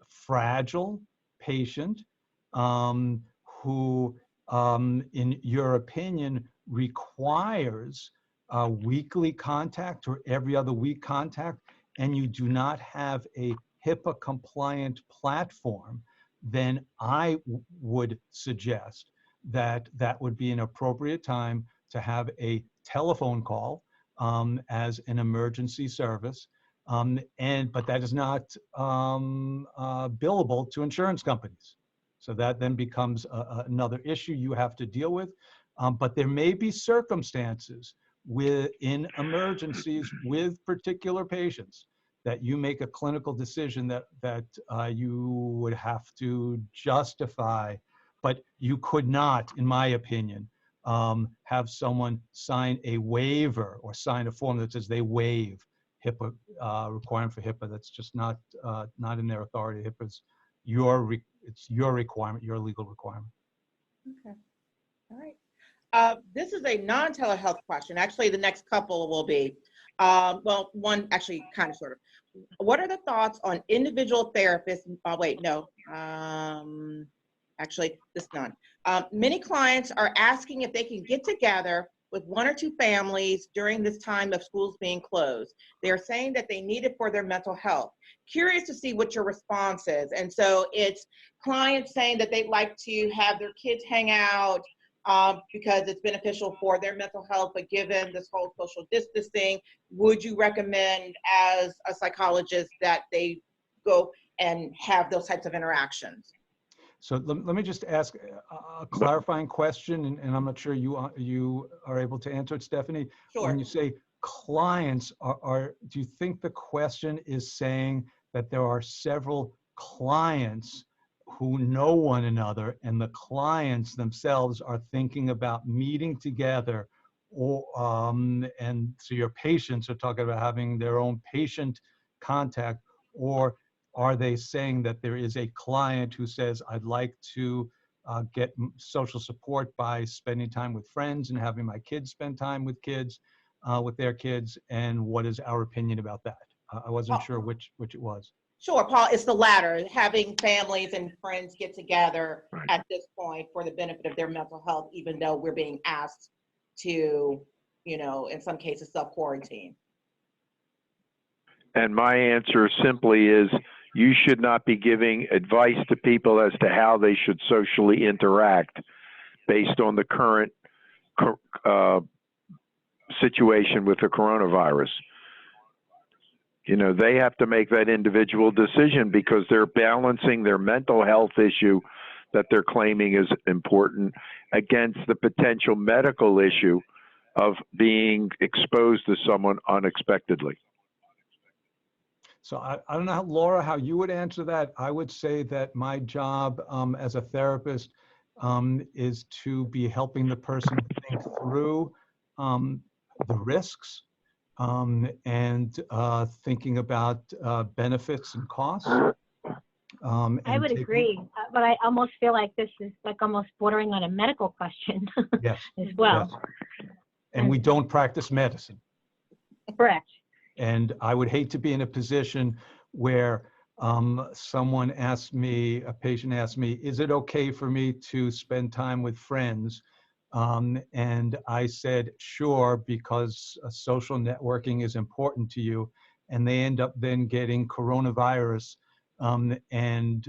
S2: fragile patient who, in your opinion, requires weekly contact or every other week contact, and you do not have a HIPAA compliant platform, then I would suggest that that would be an appropriate time to have a telephone call as an emergency service. But that is not billable to insurance companies. So that then becomes another issue you have to deal with. But there may be circumstances in emergencies with particular patients that you make a clinical decision that you would have to justify, but you could not, in my opinion, have someone sign a waiver or sign a form that says they waive HIPAA requirement for HIPAA. That's just not in their authority. HIPAA's it's your requirement, your legal requirement.
S1: Okay, all right. This is a non-telehealth question. Actually, the next couple will be, well, one actually kind of sort of. What are the thoughts on individual therapists? Actually, this none. Many clients are asking if they can get together with 1 or 2 families during this time of schools being closed. They're saying that they need it for their mental health. Curious to see what your response is. And so it's clients saying that they'd like to have their kids hang out because it's beneficial for their mental health, but given this whole social distancing, would you recommend as a psychologist that they go and have those types of interactions?
S2: So let me just ask a clarifying question, and I'm not sure you are able to answer it, Stefanie.
S1: Sure.
S2: When you say clients, do you think the question is saying that there are several clients who know one another, and the clients themselves are thinking about meeting together, or and so your patients are talking about having their own patient contact, or are they saying that there is a client who says, I'd like to get social support by spending time with friends and having my kids spend time with their kids, and what is our opinion about that? I wasn't sure which it was.
S1: Sure, Paul, it's the latter, having families and friends get together at this point for the benefit of their mental health, even though we're being asked to, in some cases, self-quarantine.
S5: And my answer simply is, you should not be giving advice to people as to how they should socially interact based on the current situation with the coronavirus. They have to make that individual decision because they're balancing their mental health issue that they're claiming is important against the potential medical issue of being exposed to someone unexpectedly.
S2: So I don't know, Laura, how you would answer that. I would say that my job as a therapist is to be helping the person think through the risks and thinking about benefits and costs.
S4: I would agree, but I almost feel like this is like almost bordering on a medical question.
S2: Yes.
S4: As well.
S2: Yes. And we don't practice medicine.
S4: Correct.
S2: And I would hate to be in a position where someone asked me, a patient asked me, is it okay for me to spend time with friends? And I said, sure, because social networking is important to you. And they end up then getting coronavirus and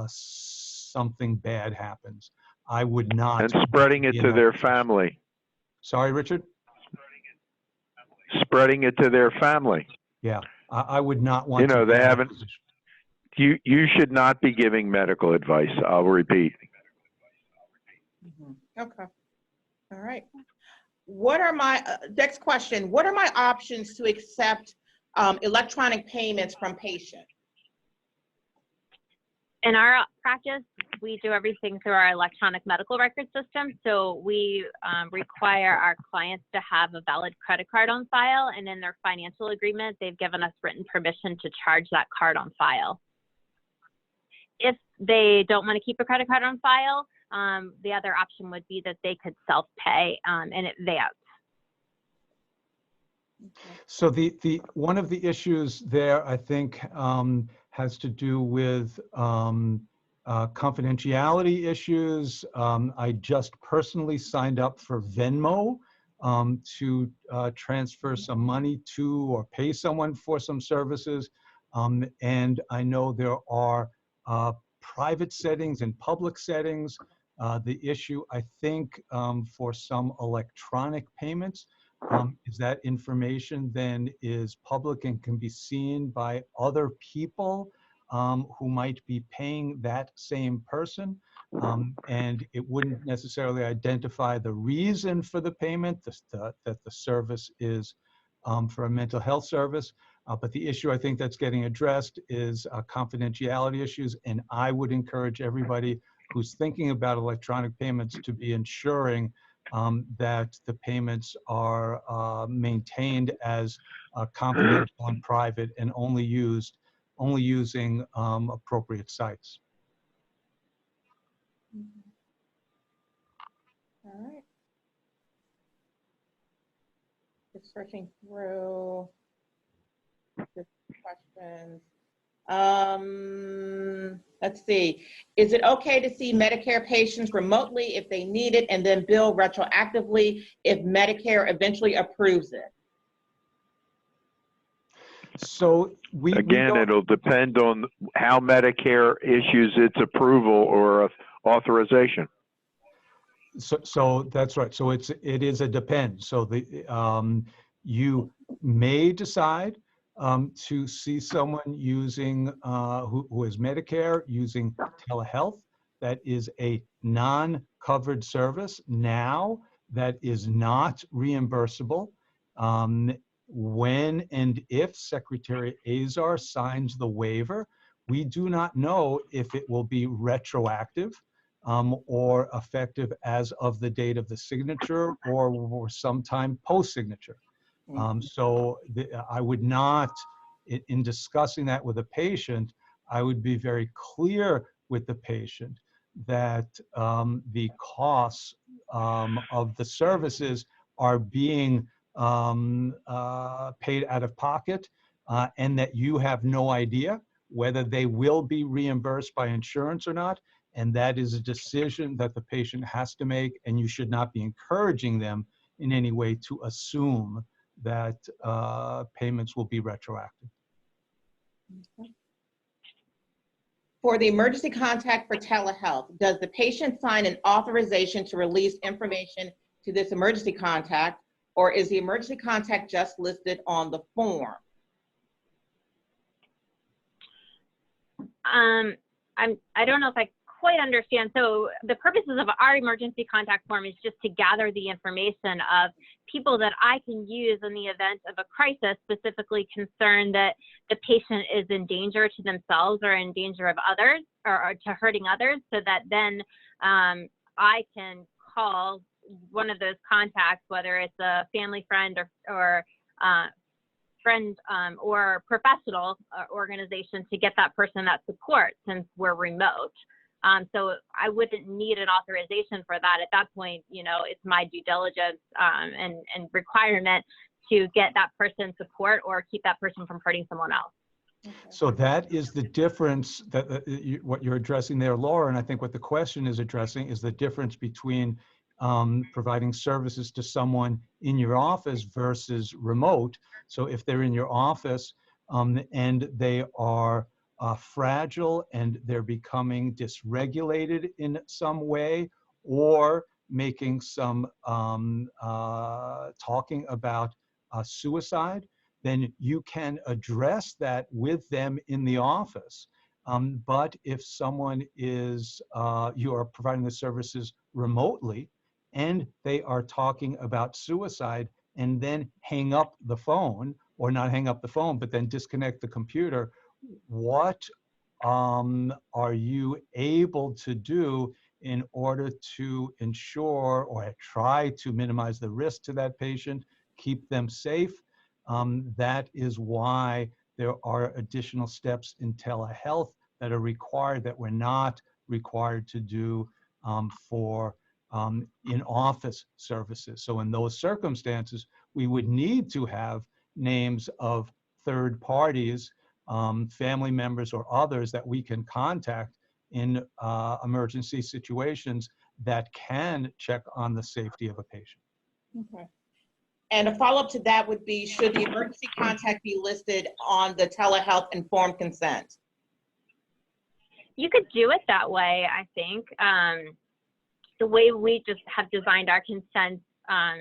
S2: something bad happens. I would not.
S5: And spreading it to their family.
S2: Sorry, Richard?
S5: Spreading it to their family.
S2: Yeah, I would not want
S5: You know,
S2: to be
S5: they
S2: in that
S5: haven't,
S2: position.
S5: you should not be giving medical advice. I'll repeat.
S1: Okay. All right. What are my, next question, what are my options to accept electronic payments from patients?
S6: In our practice, we do everything through our electronic medical record system. So we require our clients to have a valid credit card on file, and in their financial agreement, they've given us written permission to charge that card on file. If they don't want to keep a credit card on file, the other option would be that they could self-pay in advance.
S2: So the one of the issues there, I think, has to do with confidentiality issues. I just personally signed up for Venmo to transfer some money to or pay someone for some services. And I know there are private settings and public settings. The issue, I think, for some electronic payments, is that information then is public and can be seen by other people who might be paying that same person. And it wouldn't necessarily identify the reason for the payment, that the service is for a mental health service. But the issue I think that's getting addressed is confidentiality issues. And I would encourage everybody who's thinking about electronic payments to be ensuring that the payments are maintained as confidential and private and only using appropriate sites.
S1: All right. Just searching through the questions. Let's see. Is it okay to see Medicare patients remotely if they need it and then bill retroactively if Medicare eventually approves it?
S2: So
S5: Again, it'll depend on how Medicare issues its approval or authorization.
S2: So that's right. So it is a depend. So you may decide to see someone using who is Medicare using telehealth. That is a non-covered service now that is not reimbursable. When and if Secretary Azar signs the waiver, we do not know if it will be retroactive or effective as of the date of the signature or sometime post-signature. So I would not, in discussing that with a patient, I would be very clear with the patient that the costs of the services are being paid out of pocket and that you have no idea whether they will be reimbursed by insurance or not. And that is a decision that the patient has to make, and you should not be encouraging them in any way to assume that payments will be retroactive.
S1: Okay. For the emergency contact for telehealth, does the patient sign an authorization to release information to this emergency contact, or is the emergency contact just listed on the form?
S6: I don't know if I quite understand. So the purposes of our emergency contact form is just to gather the information of people that I can use in the event of a crisis, specifically concerned that the patient is in danger to themselves or in danger of others or to hurting others, so that then I can call one of those contacts, whether it's a family friend or friend or professional organization, to get that person that support since we're remote. So I wouldn't need an authorization for that. At that point, you know, it's my due diligence and requirement to get that person support or keep that person from hurting someone else.
S1: Okay.
S2: So that is the difference that what you're addressing there, Laura, and I think what the question is addressing is the difference between providing services to someone in your office versus remote. So if they're in your office and they are fragile and they're becoming dysregulated in some way, or making some talking about suicide, then you can address that with them in the office. But if someone is, you are providing the services remotely and they are talking about suicide and then hang up the phone, or not hang up the phone, but then disconnect the computer, what are you able to do in order to ensure or try to minimize the risk to that patient, keep them safe? That is why there are additional steps in telehealth that are required that we're not required to do for in-office services. So in those circumstances, we would need to have names of third parties, family members or others that we can contact in emergency situations that can check on the safety of a patient.
S1: Okay. And a follow-up to that would be, should the emergency contact be listed on the telehealth informed consent?
S6: You could do it that way, I think. The way we just have designed our consents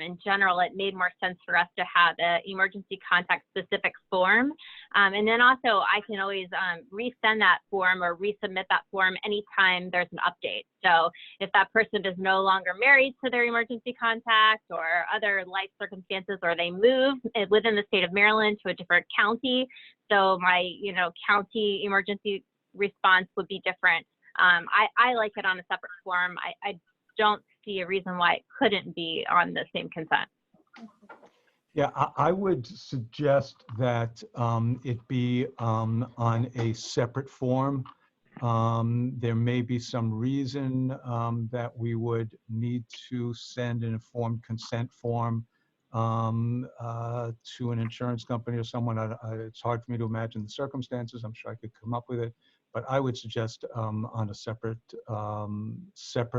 S6: in general, it made more sense for us to have an emergency contact specific form. And then also I can always resend that form or resubmit that form anytime there's an update. So if that person is no longer married to their emergency contact or other life circumstances, or they move within the state of Maryland to a different county, so my county emergency response would be different. I like it on a separate form. I don't see a reason why it couldn't be on the same consent.
S2: Yeah, I would suggest that it be on a separate form. There may be some reason that we would need to send an informed consent form to an insurance company or someone. It's hard for me to imagine the circumstances. I'm sure I could come up with it, but I would suggest on a separate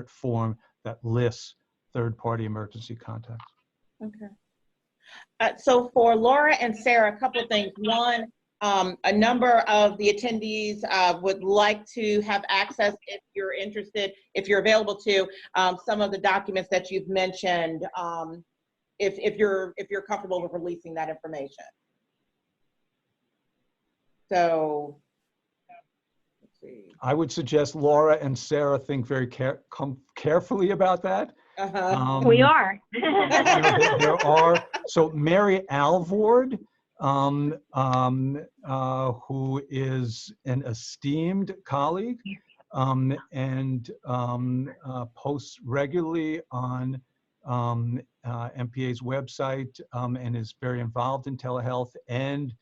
S2: form that lists third-party emergency contacts.
S1: Okay. So for Laura and Sarah, a couple of things. One, a number of the attendees would like to have access, if you're interested, if you're available to, some of the documents that you've mentioned, if you're comfortable with releasing that information. So, let's see.
S2: I would suggest Laura and Sarah think very carefully about that.
S6: We are.
S2: There are, so Mary Alvord, who is an esteemed colleague and posts regularly on MPA's website and is very involved in telehealth and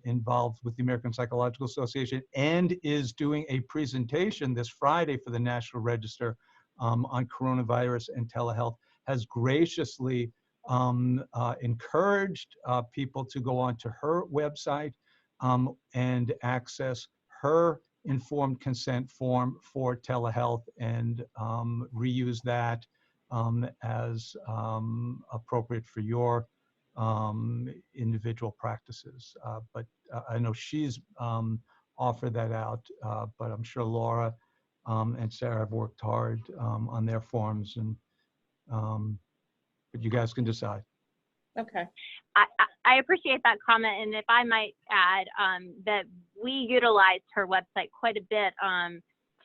S2: involved with the American Psychological Association, and is doing a presentation this Friday for the National Register on coronavirus and telehealth, has graciously encouraged people to go onto her website and access her informed consent form for telehealth and reuse that as appropriate for your individual practices. But I know she's offered that out, but I'm sure Laura and Sarah have worked hard on their forms, and but you guys can decide.
S1: Okay.
S6: I appreciate that comment, and if I might add that we utilized her website quite a bit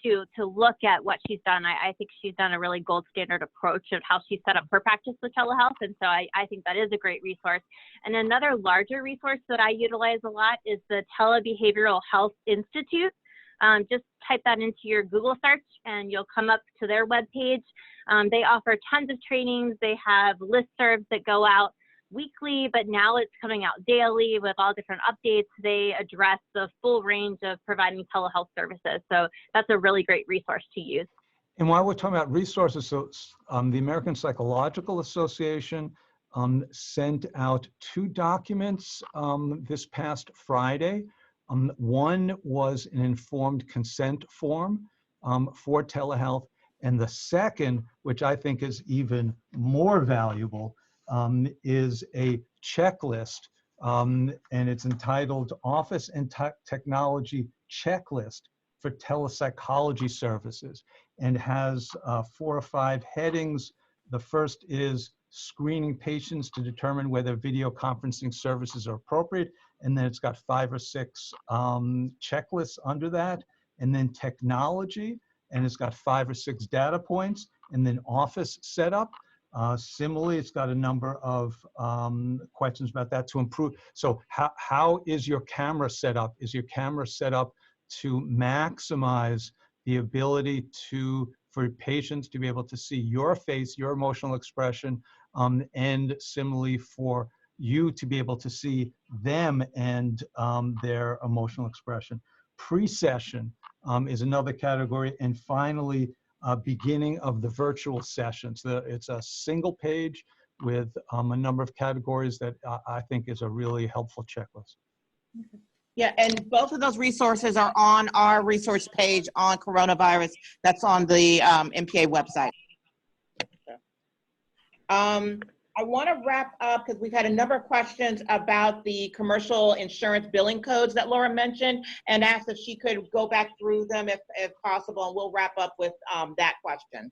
S6: to look at what she's done. I think she's done a really gold standard approach of how she set up her practice with telehealth, and so I think that is a great resource. And another larger resource that I utilize a lot is the Telebehavioral Health Institute. Just type that into your Google search and you'll come up to their webpage. They offer tons of trainings. They have listservs that go out weekly, but now it's coming out daily with all different updates. They address the full range of providing telehealth services. So that's a really great resource to use.
S2: And while we're talking about resources, so the American Psychological Association sent out 2 documents this past Friday. One was an informed consent form for telehealth, and the second, which I think is even more valuable, is a checklist, and it's entitled Office and Technology Checklist for Telepsychology Services, and has 4 or 5 headings. The first is screening patients to determine whether video conferencing services are appropriate. And then it's got 5 or 6 checklists under that. And then technology, and it's got 5 or 6 data points. And then office setup. Similarly, it's got a number of questions about that to improve. So how is your camera set up? Is your camera set up to maximize the ability for patients to be able to see your face, your emotional expression, and similarly for you to be able to see them and their emotional expression. Pre-session is another category. And finally, beginning of the virtual session. So it's a single page with a number of categories that I think is a really helpful checklist.
S1: Yeah, and both of those resources are on our resource page on coronavirus. That's on the MPA website. I want to wrap up because we've had a number of questions about the commercial insurance billing codes that Laura mentioned, and asked if she could go back through them if possible, and we'll wrap up with that question.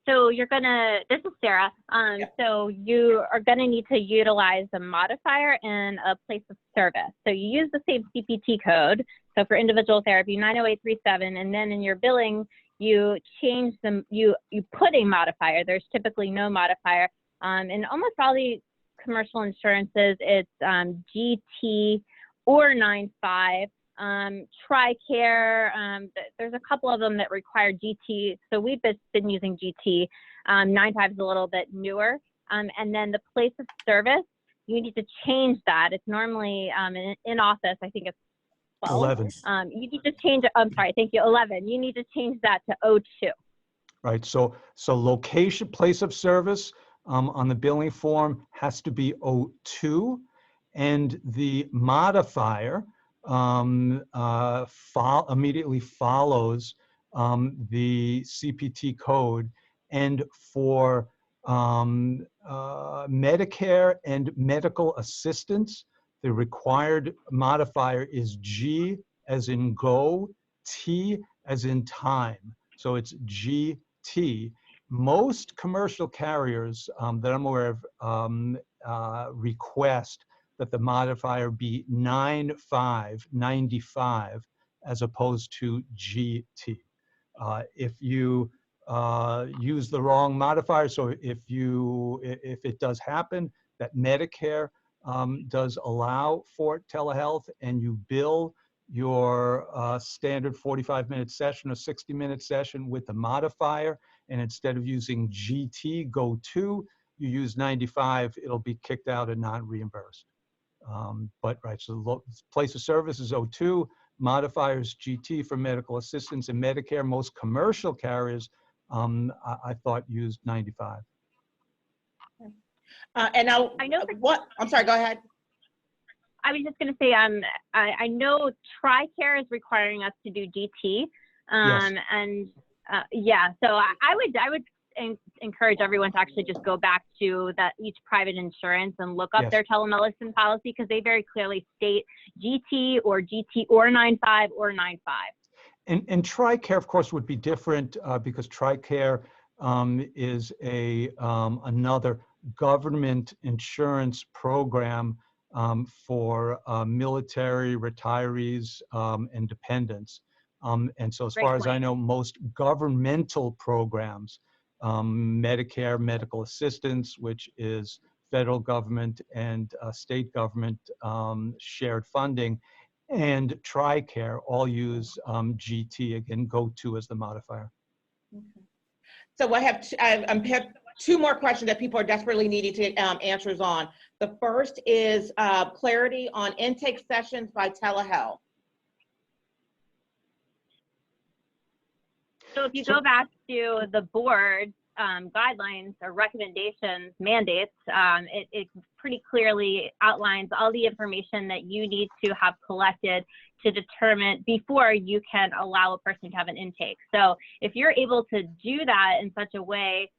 S6: So you're gonna, this is Sarah.
S1: Yeah. So
S6: you are gonna need to utilize a modifier and a place of service. So you use the same CPT code. So for individual therapy, 90837, and then in your billing, you change them, you put a modifier. There's typically no modifier. In almost all the commercial insurances, it's GT or 95. TRICARE, there's a couple of them that require GT. So we've been using GT. 95 is a little bit newer. And then the place of service, you need to change that. It's normally in office, I think it's 12.
S2: 11.
S6: You need to change it. I'm sorry, thank you. 11. You need to change that to 02.
S2: Right. So location, place of service on the billing form has to be 02, and the modifier immediately follows the CPT code. And for Medicare and medical assistance, the required modifier is G as in go, T as in time. So it's GT. Most commercial carriers that I'm aware of request that the modifier be 95 as opposed to GT. If you use the wrong modifier, so if it does happen that Medicare does allow for telehealth and you bill your standard 45-minute session or 60-minute session with the modifier, and instead of using GT, go to, you use 95, it'll be kicked out and not reimbursed. But right, so place of service is 02, modifiers GT for medical assistance, and Medicare. Most commercial carriers, I thought, used 95.
S1: And now,
S6: I know
S1: what? I'm sorry. Go ahead.
S6: I was just going to say, I know TRICARE is requiring us to do GT,
S2: Yes.
S6: and yeah. So I would encourage everyone to actually just go back to that each private insurance and look up
S2: Yes.
S6: their telemedicine policy, because they very clearly state GT or 95 or 95.
S2: And TRICARE, of course, would be different because TRICARE is another government insurance program for military, retirees, and dependents. And so as far as I know, most governmental programs, Medicare, medical assistance, which is federal government and state government shared funding, and TRICARE all use GT, again, go to as the modifier.
S1: Okay. So I have 2 more questions that people are desperately needing to answers on. The first is clarity on intake sessions by telehealth.
S6: So if you go back to the board guidelines or recommendations, mandates, it pretty clearly outlines all the information that you need to have collected to determine before you can allow a person to have an intake. So if you're able to do that in such a way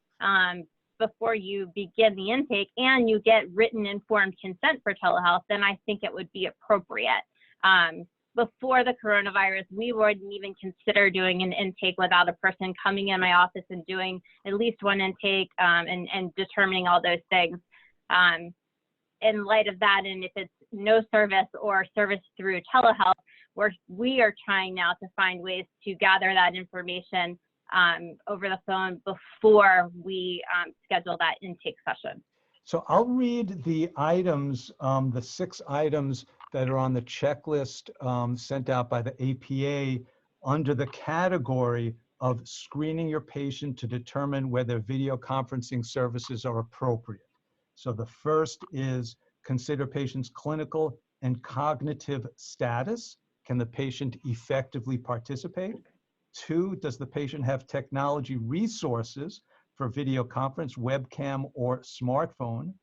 S6: before you begin the intake and you get written informed consent for telehealth, then I think it would be appropriate. before the coronavirus, we wouldn't even consider doing an intake without a person coming in my office and doing at least one intake and determining all those things. In light of that, and if it's no service or service through telehealth, we are trying now to find ways to gather that information over the phone before we schedule that intake session.
S2: So I'll read the items, the 6 items that are on the checklist sent out by the APA under the category of screening your patient to determine whether video conferencing services are appropriate. So the first is consider patient's clinical and cognitive status. Can the patient effectively participate? 2, does the patient have technology resources for video conference, webcam, or smartphone?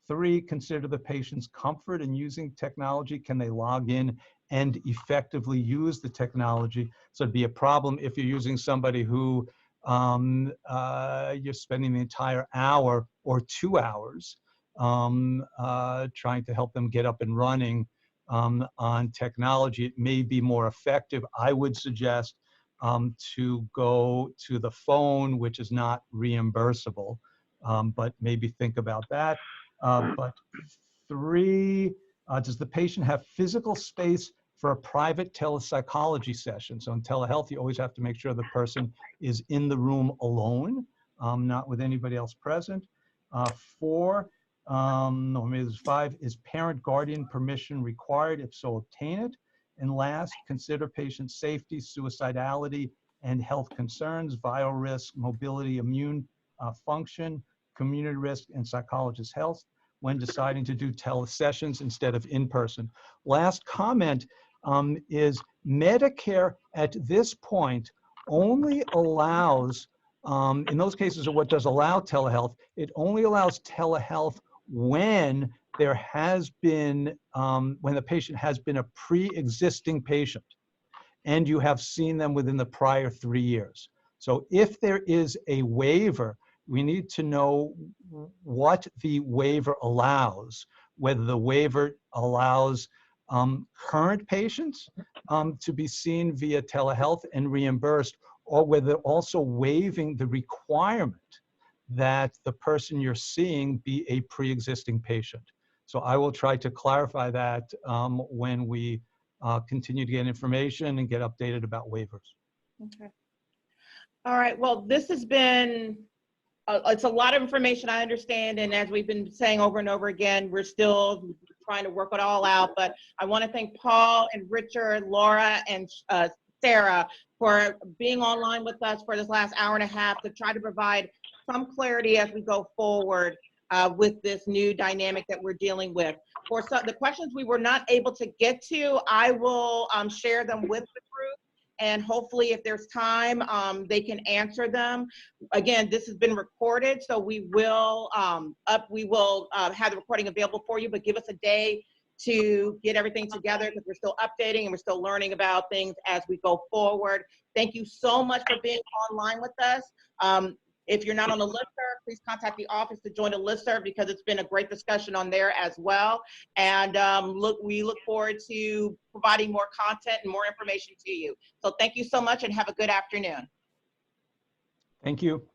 S2: 3, consider the patient's comfort in using technology. Can they log in and effectively use the technology? So it'd be a problem if you're using somebody who you're spending the entire hour or 2 hours trying to help them get up and running on technology. It may be more effective. I would suggest to go to the phone, which is not reimbursable, but maybe think about that. But 3, does the patient have physical space for a private telepsychology session? So in telehealth, you always have to make sure the person is in the room alone, not with anybody else present. 4, no, maybe there's 5, is parent guardian permission required? If so, obtain it. And last, consider patient safety, suicidality, and health concerns, viral risk, mobility, immune function, community risk, and psychologist health when deciding to do telesessions instead of in-person. Last comment is Medicare at this point only allows, in those cases of what does allow telehealth, it only allows telehealth when there has been, when the patient has been a pre-existing patient and you have seen them within the prior 3 years. So if there is a waiver, we need to know what the waiver allows, whether the waiver allows current patients to be seen via telehealth and reimbursed, or whether also waiving the requirement that the person you're seeing be a pre-existing patient. So I will try to clarify that when we continue to get information and get updated about waivers.
S1: Okay. All right. Well, this has been, it's a lot of information, I understand. And as we've been saying over and over again, we're still trying to work it all out. But I want to thank Paul and Richard, Laura, and Sarah for being online with us for this last hour and a half to try to provide some clarity as we go forward with this new dynamic that we're dealing with. For some, the questions we were not able to get to, I will share them with the group, and hopefully if there's time, they can answer them. Again, this has been recorded, so we will have the recording available for you, but give us a day to get everything together because we're still updating and we're still learning about things as we go forward. Thank you so much for being online with us. If you're not on the listserv, please contact the office to join the listserv because it's been a great discussion on there as well. And we look forward to providing more content and more information to you. So thank you so much and have a good afternoon.
S2: Thank you.